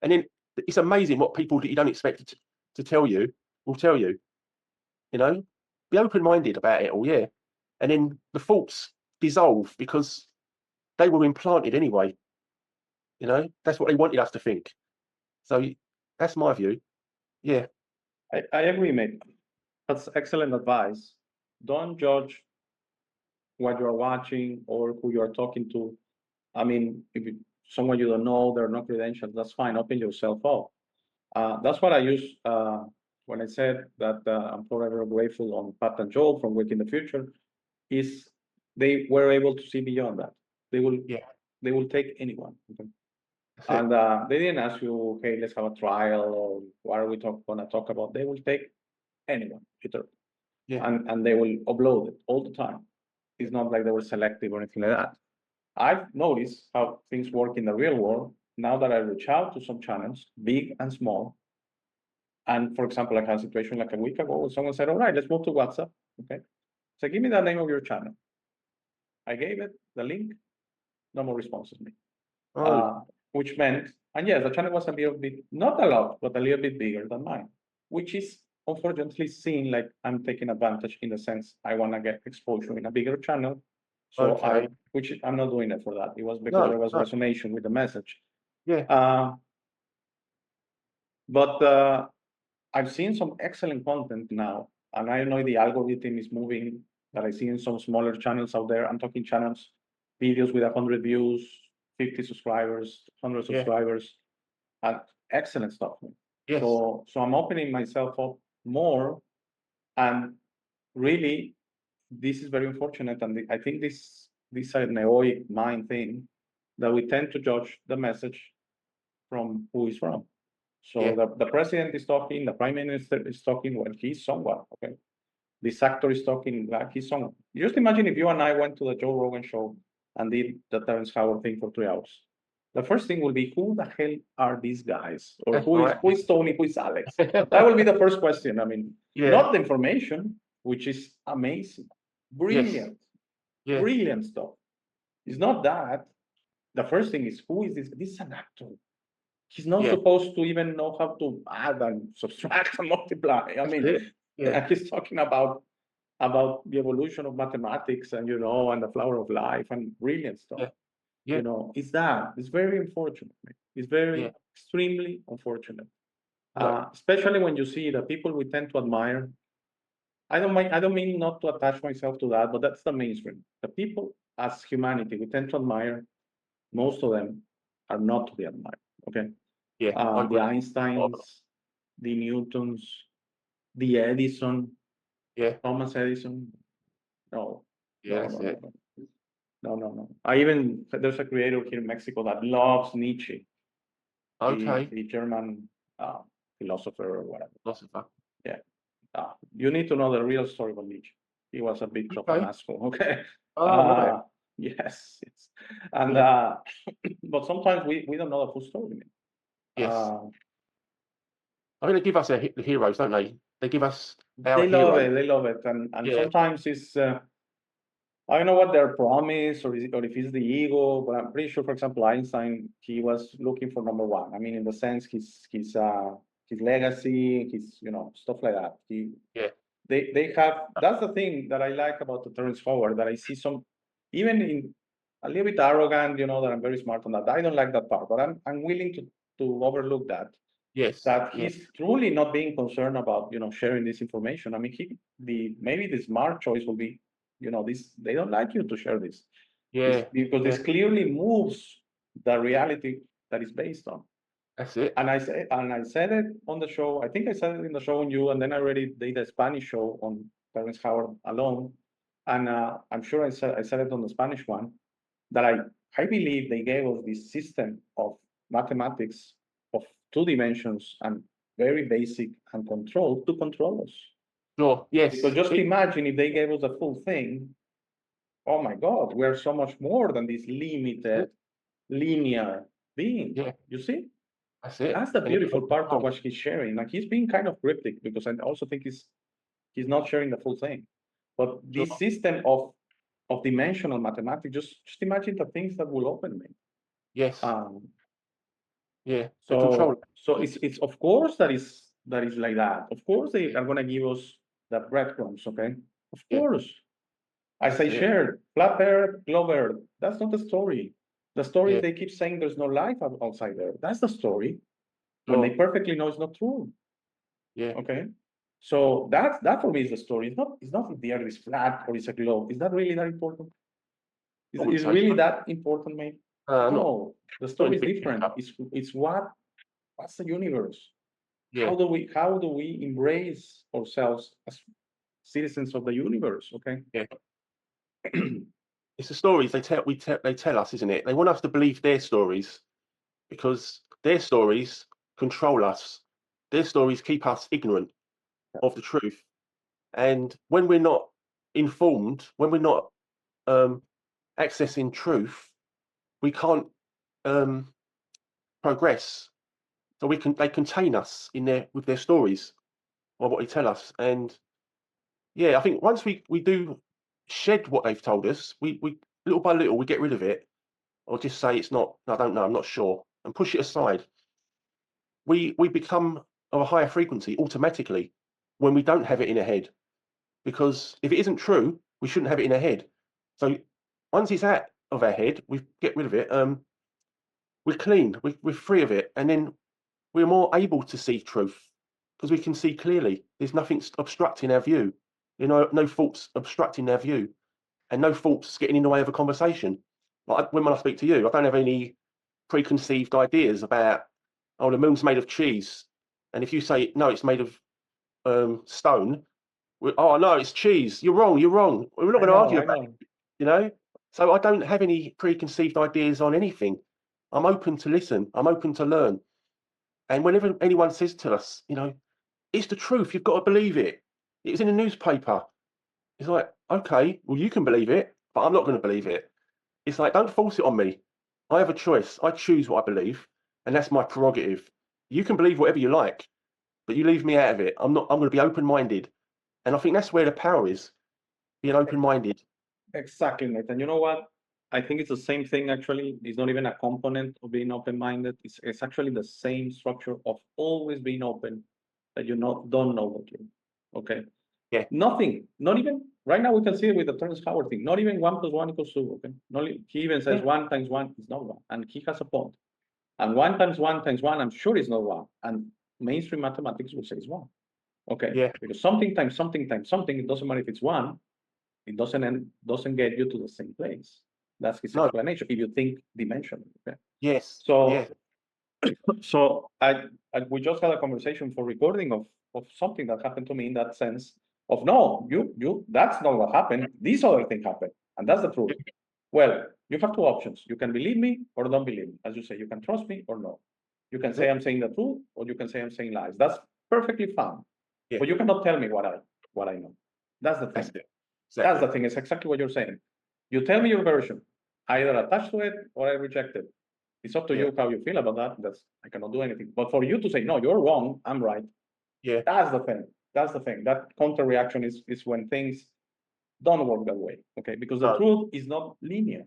Speaker 2: And then it's amazing what people that you don't expect to tell you will tell you. You know, be open-minded about it all, yeah. And then the thoughts dissolve because they were implanted anyway. You know, that's what they wanted us to think. So that's my view. Yeah.
Speaker 1: I agree, mate. That's excellent advice. Don't judge what you're watching or who you're talking to. I mean, if someone you don't know, there are no credentials, that's fine. Open yourself up. That's what I use when I said that I'm forever grateful on Pat and Joel from Wake in the Future. Is they were able to see beyond that. They will take anyone. Okay? And they didn't ask you, okay, let's have a trial or what are we gonna talk about? They will take anyone, literally.
Speaker 2: Yeah.
Speaker 1: And they will upload it all the time. It's not like they were selective or anything like that. I've noticed how things work in the real world now that I reach out to some channels, big and small. And for example, I had a situation like a week ago where someone said, all right, let's move to WhatsApp. Okay. So give me the name of your channel. I gave it the link, no more responses. Which meant, and yes, the channel was a little bit, not a lot, but a little bit bigger than mine, which is unfortunately seen like I'm taking advantage in the sense I want to get exposure in a bigger channel. So which I'm not doing it for that. It was because there was resonation with the message.
Speaker 2: Yeah.
Speaker 1: But I've seen some excellent content now, and I know the algorithm is moving that I see in some smaller channels out there. I'm talking channels, videos with 100 views, 50 subscribers, 100 subscribers, and excellent stuff.
Speaker 2: Yes.
Speaker 1: So I'm opening myself up more, and really, this is very unfortunate. And I think this is an egoic mind thing that we tend to judge the message from who is from. So the president is talking, the prime minister is talking, well, he's someone, okay? This actor is talking, like he's someone. Just imagine if you and I went to the Joe Rogan show and did the Terrence Howard thing for 3 hours. The first thing will be, who the hell are these guys? Or who is Tony, who is Alex? That will be the first question. I mean, not the information, which is amazing, brilliant, brilliant stuff. It's not that. The first thing is, who is this? This is an actor. He's not supposed to even know how to add and subtract and multiply. I mean, he's talking about the evolution of mathematics and and the flower of life and brilliant stuff. It's very unfortunate. It's very extremely unfortunate. Especially when you see the people we tend to admire. I don't mean not to attach myself to that, but that's the mainstream. The people as humanity we tend to admire, most of them are not to be admired. Okay. The Einsteins, the Newtons, the Edison, Thomas Edison. No. No. There's a creator here in Mexico that loves Nietzsche. The German philosopher or whatever.
Speaker 2: Philosopher.
Speaker 1: Yeah. You need to know the real story about Nietzsche. He was a bit of an asshole. Okay. Yes. And but sometimes we don't know the full story.
Speaker 2: Yes. I mean, they give us the heroes, don't they? They give us
Speaker 1: They love it, and sometimes it's I don't know what their promise or if it's the ego, but I'm pretty sure, for example, Einstein, he was looking for number one. I mean, in the sense his legacy, his stuff like that. They have. That's the thing that I like about the Terrence Howard, that I see some, even in a little bit arrogant, that I'm very smart on that. I don't like that part, but I'm willing to overlook that.
Speaker 2: Yes.
Speaker 1: That he's truly not being concerned about sharing this information. I mean, maybe the smart choice will be, they don't like you to share this. Because this clearly moves the reality that is based on.
Speaker 2: That's it.
Speaker 1: And I said it on the show. I think I said it in the show on you, and then I already did a Spanish show on Terrence Howard alone. And I'm sure I said it on the Spanish one, that I believe they gave us this system of mathematics of 2 dimensions and very basic and control to control us.
Speaker 2: Sure. Yes.
Speaker 1: Because just imagine if they gave us the full thing. Oh my God, we are so much more than this limited, linear being.
Speaker 2: Yeah.
Speaker 1: You see?
Speaker 2: That's it.
Speaker 1: That's the
Speaker 2: And it
Speaker 1: beautiful
Speaker 2: becomes
Speaker 1: part of
Speaker 2: control.
Speaker 1: what he's sharing. Like he's being kind of cryptic because I also think he's not sharing the full thing. But this
Speaker 2: Sure.
Speaker 1: system of dimensional mathematics, just imagine the things that will open me.
Speaker 2: Yes. Yeah. The
Speaker 1: So
Speaker 2: control.
Speaker 1: it's of course that is like that. Of course they are gonna give us the breadcrumbs, okay? Of
Speaker 2: Yeah.
Speaker 1: course. As I
Speaker 2: That's it.
Speaker 1: shared, flat earth, globe earth, that's not the story. The story
Speaker 2: Yeah.
Speaker 1: is they keep saying there's no life outside there. That's the story. When they
Speaker 2: Sure.
Speaker 1: perfectly know it's not true.
Speaker 2: Yeah.
Speaker 1: Okay. So that for me is the story. It's not if the earth is flat or it's a globe. Is that really that important?
Speaker 2: I wouldn't
Speaker 1: Is
Speaker 2: say
Speaker 1: really
Speaker 2: so.
Speaker 1: that important, mate?
Speaker 2: Not
Speaker 1: No, the
Speaker 2: not in
Speaker 1: story
Speaker 2: the
Speaker 1: is
Speaker 2: big
Speaker 1: different.
Speaker 2: picture.
Speaker 1: It's what's the universe?
Speaker 2: Yeah.
Speaker 1: How do we embrace ourselves as citizens of the universe? Okay.
Speaker 2: Yeah. It's the stories they tell us, isn't it? They want us to believe their stories because their stories control us. Their stories keep us ignorant of the truth. And when we're not informed, when we're not accessing truth, we can't progress. So they contain us in with their stories or what they tell us. And yeah, I think once we do shed what they've told us, we little by little we get rid of it, or just say it's not. I don't know. I'm not sure, and push it aside. We become of a higher frequency automatically when we don't have it in our head, because if it isn't true, we shouldn't have it in our head. So once it's out of our head, we get rid of it. We're clean. We're free of it, and then we're more able to see truth because we can see clearly. There's nothing obstructing our view. You know, no thoughts obstructing our view, and no thoughts getting in the way of a conversation. Like when I speak to you, I don't have any preconceived ideas about, oh, the moon's made of cheese, and if you say no, it's made of stone. Oh no, it's cheese. You're wrong. You're wrong. We're not going to argue
Speaker 1: I
Speaker 2: about it,
Speaker 1: know.
Speaker 2: you know. So I don't have any preconceived ideas on anything. I'm open to listen. I'm open to learn. And whenever anyone says to us, you know, it's the truth, you've got to believe it. It was in the newspaper. It's like, okay, well, you can believe it, but I'm not going to believe it. It's like, don't force it on me. I have a choice. I choose what I believe, and that's my prerogative. You can believe whatever you like, but you leave me out of it. I'm not. I'm going to be open-minded, and I think that's where the power is, being open-minded.
Speaker 1: Exactly, Nathan. You know what? I think it's the same thing actually. It's not even a component of being open-minded. It's actually the same structure of always being open that you don't know what you okay.
Speaker 2: Yeah.
Speaker 1: Nothing, not even right now we can see it with the Terence Howard thing. Not even 1 + 1 = 2. Okay. He even says
Speaker 2: Yeah.
Speaker 1: 1 × 1 is not 1. And he has a point. And 1 × 1 × 1, I'm sure it's not 1. And mainstream mathematics will say it's 1. Okay.
Speaker 2: Yeah.
Speaker 1: Because something times something times something, it doesn't matter if it's 1, it doesn't get you to the same place. That's his
Speaker 2: No.
Speaker 1: explanation. If you think dimensionally. Okay.
Speaker 2: Yes.
Speaker 1: So
Speaker 2: Yeah.
Speaker 1: so we just had a conversation for recording of something that happened to me in that sense of no, that's not what happened. This other thing happened, and that's the truth. Well, you have two options. You can believe me or don't believe me. As you say, you can trust me or no. You can say I'm saying the truth, or you can say I'm saying lies. That's perfectly fine.
Speaker 2: Yeah.
Speaker 1: But you cannot tell me what I know. That's the thing.
Speaker 2: That's it.
Speaker 1: That's
Speaker 2: Exactly.
Speaker 1: the thing. It's exactly what you're saying. You tell me your version. I either attach to it or I reject it. It's up to
Speaker 2: Yeah.
Speaker 1: you how you feel about that. I cannot do anything. But for you to say, no, you're wrong, I'm right.
Speaker 2: Yeah.
Speaker 1: That's the thing. That's the thing. That counter reaction is when things don't work that way. Okay. Because the
Speaker 2: No.
Speaker 1: truth is not linear.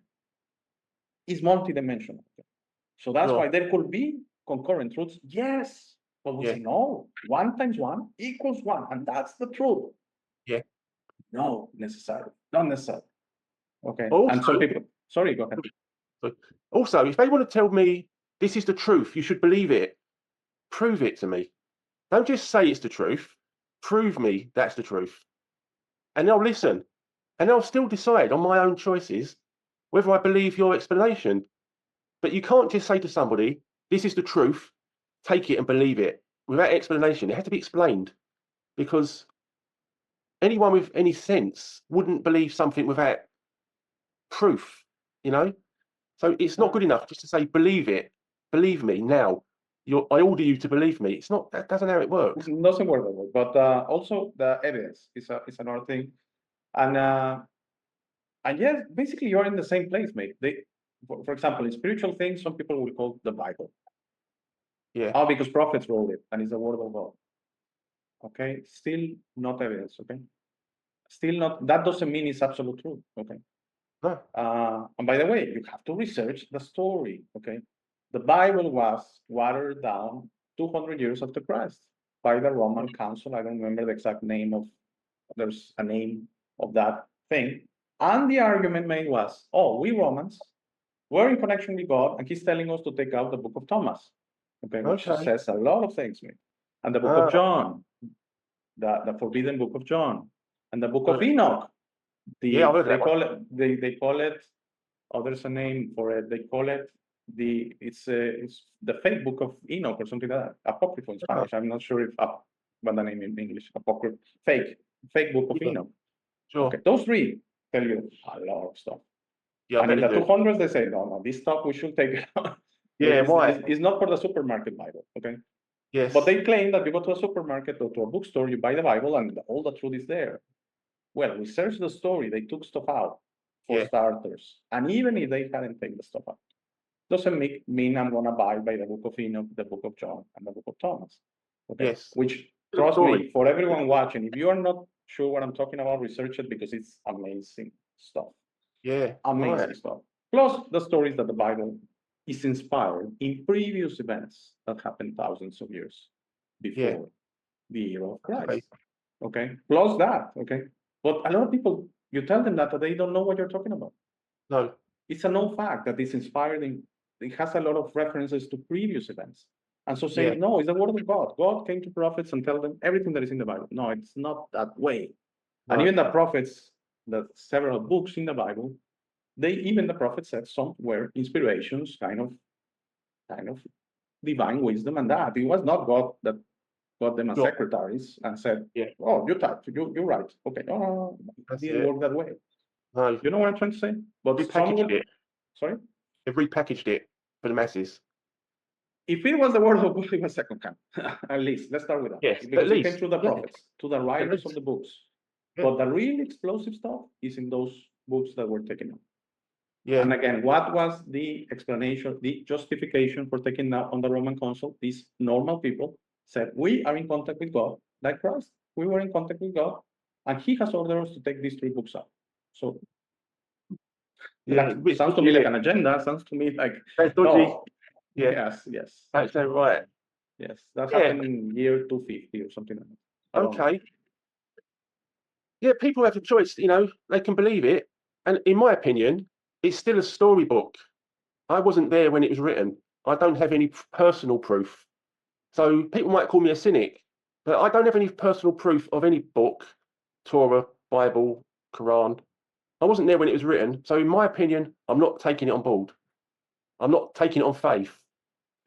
Speaker 1: It's multidimensional. Okay? So that's
Speaker 2: Sure.
Speaker 1: why there could be concurrent truths. Yes. But we
Speaker 2: Yeah.
Speaker 1: say, no, 1 × 1 = 1. And that's the truth.
Speaker 2: Yeah.
Speaker 1: No, necessarily. Not necessarily. Okay.
Speaker 2: Also,
Speaker 1: And some people, sorry, go ahead.
Speaker 2: also, if they want to tell me this is the truth, you should believe it. Prove it to me. Don't just say it's the truth. Prove me that's the truth. And I'll listen. And I'll still decide on my own choices whether I believe your explanation. But you can't just say to somebody, this is the truth, take it and believe it without explanation. It has to be explained, because anyone with any sense wouldn't believe something without proof, you know? So it's not good enough just to say, believe it, believe me now. I order you to believe me. It's not, that doesn't how it works.
Speaker 1: It doesn't work that way. But also the evidence is another thing. And yes, basically you're in the same place, mate. for example, in spiritual things, some people will call the Bible.
Speaker 2: Yeah.
Speaker 1: Oh, because prophets wrote it and it's the word of God. Okay, still not evidence. Okay, still not. That doesn't mean it's absolute truth. Okay.
Speaker 2: No.
Speaker 1: And by the way, you have to research the story. Okay, the Bible was watered down 200 years after Christ by the Roman Council. I don't remember the exact name of. There's a name of that thing, and the argument made was, oh, we Romans were in connection with God, and He's telling us to take out the Book of Thomas. Okay, which
Speaker 2: Okay.
Speaker 1: says a lot of things, mate. And the Book of John, the forbidden Book of John, and the Book of
Speaker 2: Right.
Speaker 1: Enoch.
Speaker 2: Yeah, I've heard
Speaker 1: They
Speaker 2: that one.
Speaker 1: call it they call it. Oh, there's a name for it. They call it it's the fake Book of Enoch or something like that. Apocryphal in Spanish. I'm not sure if what the name in English. Apocryphal, fake Book of
Speaker 2: Yeah.
Speaker 1: Enoch.
Speaker 2: Sure.
Speaker 1: Okay, those three tell you a lot of stuff.
Speaker 2: Yeah, I
Speaker 1: And in
Speaker 2: bet
Speaker 1: the
Speaker 2: they do.
Speaker 1: 200s, they say, no, this stuff we should take it out.
Speaker 2: Yeah, why?
Speaker 1: It's not for the supermarket Bible, okay?
Speaker 2: Yes.
Speaker 1: But they claim that you go to a supermarket or to a bookstore, you buy the Bible, and all the truth is there. Well, we searched the story, they took stuff out for
Speaker 2: Yeah.
Speaker 1: starters. And even if they hadn't taken the stuff out, doesn't mean I'm gonna buy by the Book of Enoch, the Book of John, and the Book of Thomas. Okay.
Speaker 2: Yes.
Speaker 1: Which,
Speaker 2: Good
Speaker 1: trust
Speaker 2: story.
Speaker 1: me, for everyone watching, if you are not sure what I'm talking about, research it because it's amazing stuff.
Speaker 2: Yeah.
Speaker 1: Amazing
Speaker 2: Right.
Speaker 1: stuff. Plus the stories that the Bible is inspired in previous events that happened thousands of years before the era of Christ. Okay. Plus that. Okay. But a lot of people, you tell them that they don't know what you're talking about.
Speaker 2: No.
Speaker 1: It's a known fact that it's inspired it has a lot of references to previous events. And so saying, no, it's the word of God. God came to prophets and tell them everything that is in the Bible. No, it's not that way.
Speaker 2: No.
Speaker 1: And even the prophets, the several books in the Bible, even the prophet said some were inspirations, kind of divine wisdom, and that it was not God that got them as
Speaker 2: Sure.
Speaker 1: secretaries and said,
Speaker 2: Yeah.
Speaker 1: "Oh, you typed, you write." Okay, no, it
Speaker 2: That's
Speaker 1: didn't
Speaker 2: it.
Speaker 1: work that way.
Speaker 2: No.
Speaker 1: You know what I'm trying to say? But some
Speaker 2: Repackaged
Speaker 1: would,
Speaker 2: it.
Speaker 1: sorry,
Speaker 2: They've repackaged it for the masses.
Speaker 1: if it was the word of God, it was second camp. At least let's start with that.
Speaker 2: Yes,
Speaker 1: Because
Speaker 2: at
Speaker 1: it came
Speaker 2: least.
Speaker 1: through the
Speaker 2: Yeah.
Speaker 1: prophets, to the writers of
Speaker 2: least.
Speaker 1: the books.
Speaker 2: Yeah.
Speaker 1: But the real explosive stuff is in those books that were taken out.
Speaker 2: Yeah.
Speaker 1: And again, what was the explanation, the justification for taking that on the Roman Council? These normal people said, we are in contact with God, like Christ. We were in contact with God, and He has ordered us to take these three books out. So,
Speaker 2: Yeah.
Speaker 1: sounds to me like an agenda. Sounds to me like
Speaker 2: That's dodgy.
Speaker 1: no.
Speaker 2: Yeah.
Speaker 1: Yes.
Speaker 2: That's so right.
Speaker 1: Yes, that
Speaker 2: Yeah.
Speaker 1: happened in year 250 or something like that. I don't know.
Speaker 2: Okay. Yeah, people have a choice, they can believe it. And in my opinion, it's still a storybook. I wasn't there when it was written. I don't have any personal proof. So people might call me a cynic, but I don't have any personal proof of any book, Torah, Bible, Quran. I wasn't there when it was written. So in my opinion, I'm not taking it on board. I'm not taking it on faith.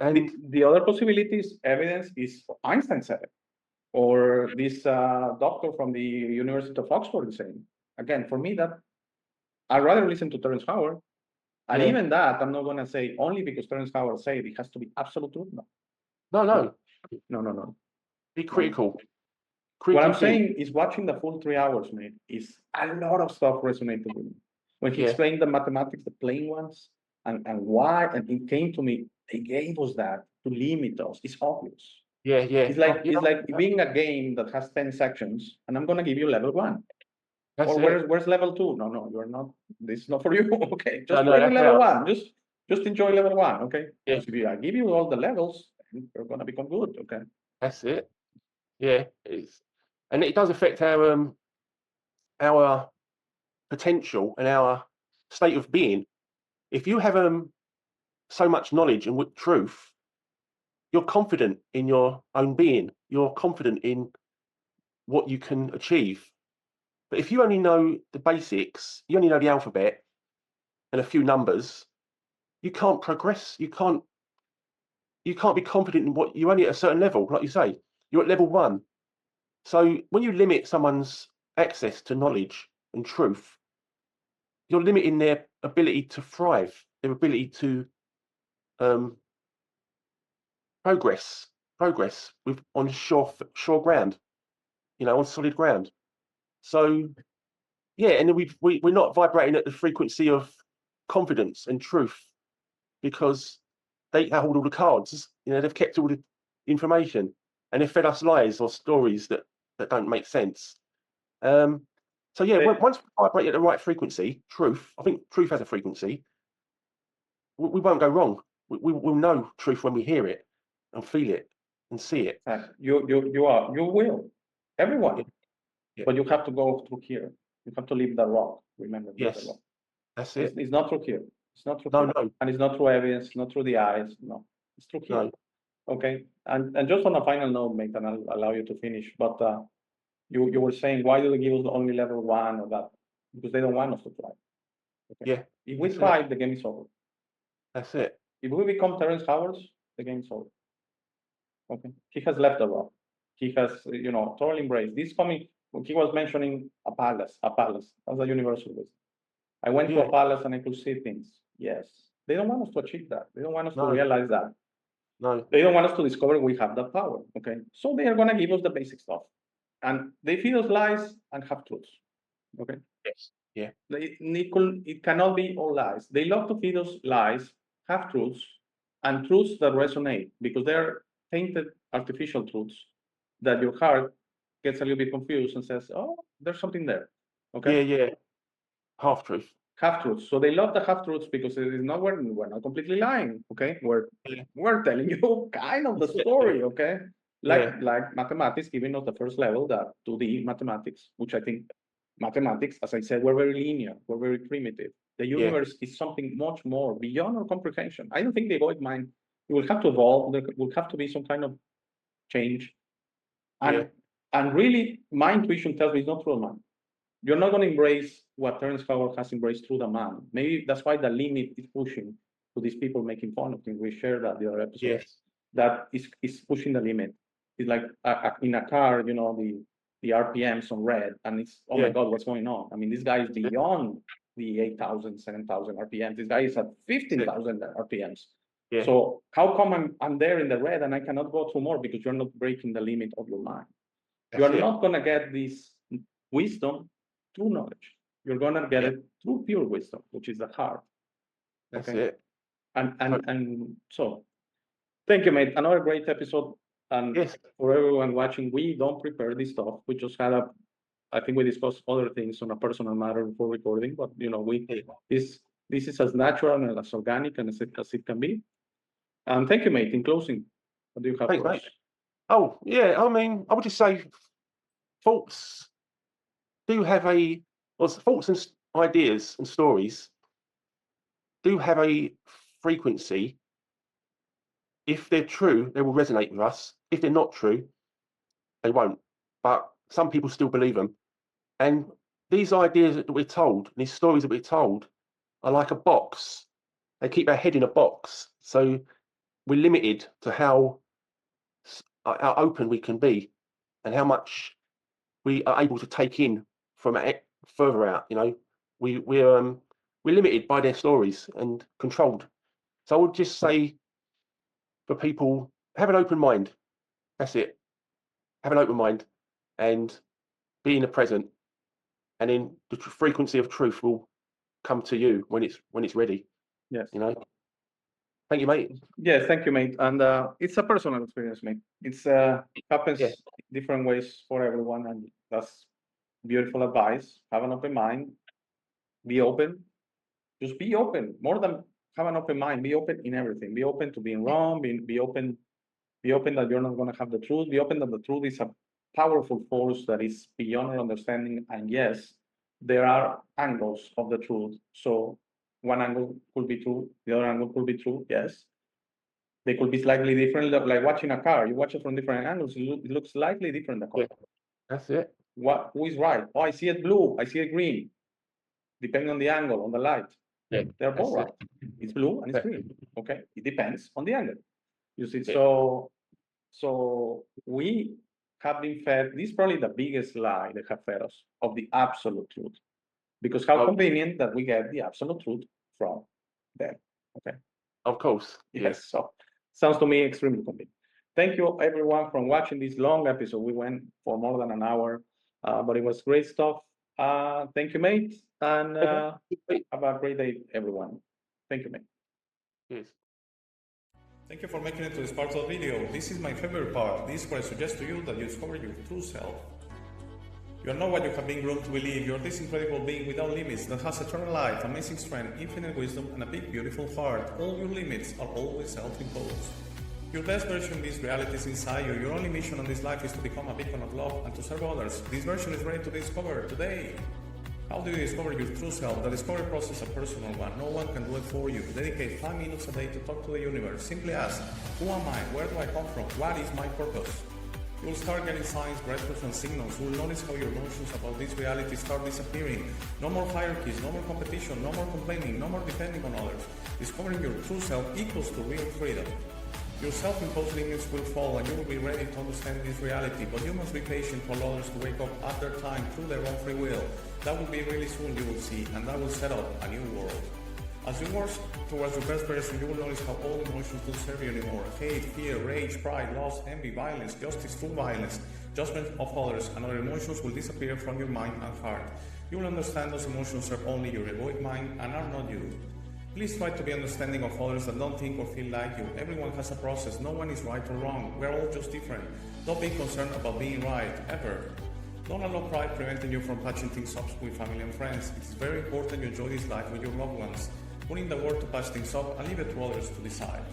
Speaker 2: And
Speaker 1: The other possibilities, evidence is Einstein said it, or this doctor from the University of Oxford is saying. Again, for me, that I'd rather listen to Terence Howard. And
Speaker 2: Yeah.
Speaker 1: even that, I'm not going to say only because Terence Howard said it has to be absolute truth.
Speaker 2: no.
Speaker 1: No.
Speaker 2: Be critical.
Speaker 1: What I'm saying is watching the full 3 hours, mate, is a lot of stuff resonated with me. When he
Speaker 2: Yeah.
Speaker 1: explained the mathematics, the plain ones, and why, and it came to me, they gave us that to limit us. It's obvious.
Speaker 2: Yeah.
Speaker 1: It's like being a game that has 10 sections, and I'm gonna give you level 1.
Speaker 2: That's
Speaker 1: Or
Speaker 2: it.
Speaker 1: where's level 2? No, you're not. This is not for you. Okay, just
Speaker 2: No,
Speaker 1: play
Speaker 2: that's
Speaker 1: level
Speaker 2: out.
Speaker 1: 1. Just enjoy level 1. Okay.
Speaker 2: Yeah.
Speaker 1: Because if I give you all the levels, you're gonna become good. Okay.
Speaker 2: That's it. Yeah, and it does affect our potential and our state of being. If you have so much knowledge and with truth, you're confident in your own being. You're confident in what you can achieve. But if you only know the basics, you only know the alphabet and a few numbers, you can't progress. You can't be confident in what you're only at a certain level. Like you say, you're at level 1. So when you limit someone's access to knowledge and truth, you're limiting their ability to thrive, their ability to progress on sure ground, on solid ground. So yeah, and then we're not vibrating at the frequency of confidence and truth because they hold all the cards. You know, they've kept all the information and they've fed us lies or stories that don't make sense. So yeah,
Speaker 1: They-
Speaker 2: once we vibrate at the right frequency, truth. I think truth has a frequency. We won't go wrong. We'll know truth when we hear it and feel it and see it.
Speaker 1: You will, everyone,
Speaker 2: Yeah.
Speaker 1: but you have to go through here. You have to leave the rock. Remember, leave the
Speaker 2: Yes,
Speaker 1: rock.
Speaker 2: that's
Speaker 1: It's,
Speaker 2: it.
Speaker 1: it's not through here. It's not through
Speaker 2: No,
Speaker 1: here.
Speaker 2: no,
Speaker 1: And it's not through evidence, not through the eyes. No, it's through here.
Speaker 2: no.
Speaker 1: Okay. And just on a final note, mate, and I'll allow you to finish. But you were saying, why do they give us only level 1 or that? Because they don't want us to fly. Okay.
Speaker 2: Yeah,
Speaker 1: If we
Speaker 2: that's it.
Speaker 1: fly, the game is over.
Speaker 2: That's it.
Speaker 1: If we become Terrence Howard, the game is over. Okay. He has left the rock. He has, totally embraced this coming. He was mentioning a palace. That's a universal wisdom. I went to
Speaker 2: Yeah.
Speaker 1: a palace and I could see things. Yes. They don't want us to achieve that. They don't want us to
Speaker 2: No.
Speaker 1: realize that.
Speaker 2: No.
Speaker 1: They don't want us to discover we have that power. Okay. So they are gonna give us the basic stuff. And they feed us lies and half truths. Okay.
Speaker 2: Yes. Yeah.
Speaker 1: It cannot be all lies. They love to feed us lies, half truths, and truths that resonate because they're painted artificial truths that your heart gets a little bit confused and says, "Oh, there's something there." Okay.
Speaker 2: Yeah. Yeah. Half truth.
Speaker 1: Half truths. So they love the half truths because it is not we're not completely lying. Okay.
Speaker 2: Yeah.
Speaker 1: We're telling you kind of the story. Okay. Like mathematics giving us the first level, that 2D mathematics, which I think mathematics, as I said, we're very linear, we're very primitive. The universe is something much more beyond our comprehension. I don't think the egoic mind will have to evolve. There will have to be some kind of change. And really, my intuition tells me it's not through the mind. You're not going to embrace what Terence Howard has embraced through the man. Maybe that's why the limit is pushing to these people making fun of him. We shared that the other episode.
Speaker 2: Yes.
Speaker 1: That is pushing the limit. It's like in a car, the RPMs on red, and it's, oh my God, what's going on? I mean, this guy is beyond the 8,000, 7,000 RPMs. This guy is at 15,000 RPMs.
Speaker 2: Yeah.
Speaker 1: So how come I'm there in the red and I cannot go through more? Because you're not breaking the limit of your mind.
Speaker 2: That's
Speaker 1: You're
Speaker 2: it.
Speaker 1: not going to get this wisdom through knowledge. You're going to get it through pure wisdom, which is the heart.
Speaker 2: That's
Speaker 1: Okay.
Speaker 2: it.
Speaker 1: And so, thank you, mate. Another great episode. And
Speaker 2: Yes.
Speaker 1: for everyone watching, we don't prepare this stuff. We just had I think we discussed other things on a personal matter before recording, but this is as natural and as organic and as it can be. And thank you, mate. In closing, what do you have
Speaker 2: Thanks,
Speaker 1: for
Speaker 2: mate.
Speaker 1: us?
Speaker 2: Oh, yeah. I mean, I would just say thoughts do have thoughts and ideas and stories do have a frequency. If they're true, they will resonate with us. If they're not true, they won't. But some people still believe them. And these ideas that we're told, these stories that we're told, are like a box. They keep our head in a box. So we're limited to how open we can be and how much we are able to take in from further out. We're limited by their stories and controlled. So I would just say for people, have an open mind. That's it. Have an open mind and be in the present, and then the frequency of truth will come to you when it's ready.
Speaker 1: Yes.
Speaker 2: Thank you, mate.
Speaker 1: Yes, thank you, mate. And it's a personal experience, mate. It's happens different ways for everyone, and that's beautiful advice. Have an open mind. Be open. Just be open. More than have an open mind. Be open in everything. Be open to being wrong. Be open. Be open that you're not going to have the truth. Be open that the truth is a powerful force that is beyond our understanding. And yes, there are angles of the truth. So one angle could be true. The other angle could be true. Yes. They could be slightly different, like watching a car. You watch it from different angles. It looks slightly different. The car.
Speaker 2: That's it.
Speaker 1: Who is right? Oh, I see it blue. I see it green. Depending on the angle, on the light.
Speaker 2: Yeah,
Speaker 1: they're both right. It's blue and it's green. Okay, it depends on the angle. You see, so we have been fed. This is probably the biggest lie they have fed us of the absolute truth, because how convenient that we get the absolute truth from them. Okay.
Speaker 2: Of course.
Speaker 1: Yes. So sounds to me extremely convenient. Thank you everyone for watching this long episode. We went for more than an hour, but it was great stuff. Thank you, mate, and
Speaker 2: Okay.
Speaker 1: have a great day, everyone. Thank you, mate.
Speaker 2: Yes.
Speaker 1: Thank you for making it to this part of the video. This is my favorite part. This is where I suggest to you that you discover your true self. You are not what you have been groomed to believe. You are this incredible being without limits that has eternal life, amazing strength, infinite wisdom, and a big, beautiful heart. All your limits are always self-imposed. Your best version of this reality is inside you. Your only mission on this life is to become a beacon of love and to serve others. This version is ready to be discovered today. How do you discover your true self? The discovery process is a personal one. No one can do it for you. Dedicate 5 minutes a day to talk to the universe. Simply ask, who am I? Where do I come from? What is my purpose? You will start getting signs, breakthroughs, and signals. You will notice how your emotions about this reality start disappearing. No more hierarchies, no more competition, no more complaining, no more depending on others. Discovering your true self equals to real freedom. Your self-imposed limits will fall and you will be ready to understand this reality, but you must be patient to allow others to wake up at their time through their own free will. That will be really soon, you will see, and that will set up a new world. As you work towards your best version, you will notice how all emotions don't serve you anymore. Hate, fear, rage, pride, loss, envy, violence, justice, full violence, judgment of others, and other emotions will disappear from your mind and heart. You will understand those emotions serve only your egoic mind and are not you. Please try to be understanding of others that don't think or feel like you. Everyone has a process. No one is right or wrong. We're all just different. Don't be concerned about being right, ever. Don't allow pride preventing you from patching things up with family and friends. It's very important you enjoy this life with your loved ones. Put in the work to patch things up and leave it to others to decide.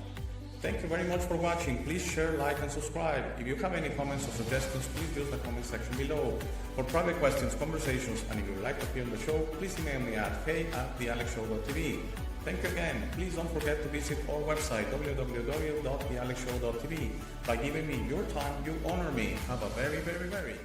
Speaker 1: Thank you very much for watching. Please share, like, and subscribe. If you have any comments or suggestions, please use the comment section below. For private questions, conversations, and if you would like to appear on the show, please email me at hey@thealexshow.tv. Thank you again. Please don't forget to visit our website, www.thealexshow.tv. By giving me your time, you honor me. Have a very, very, very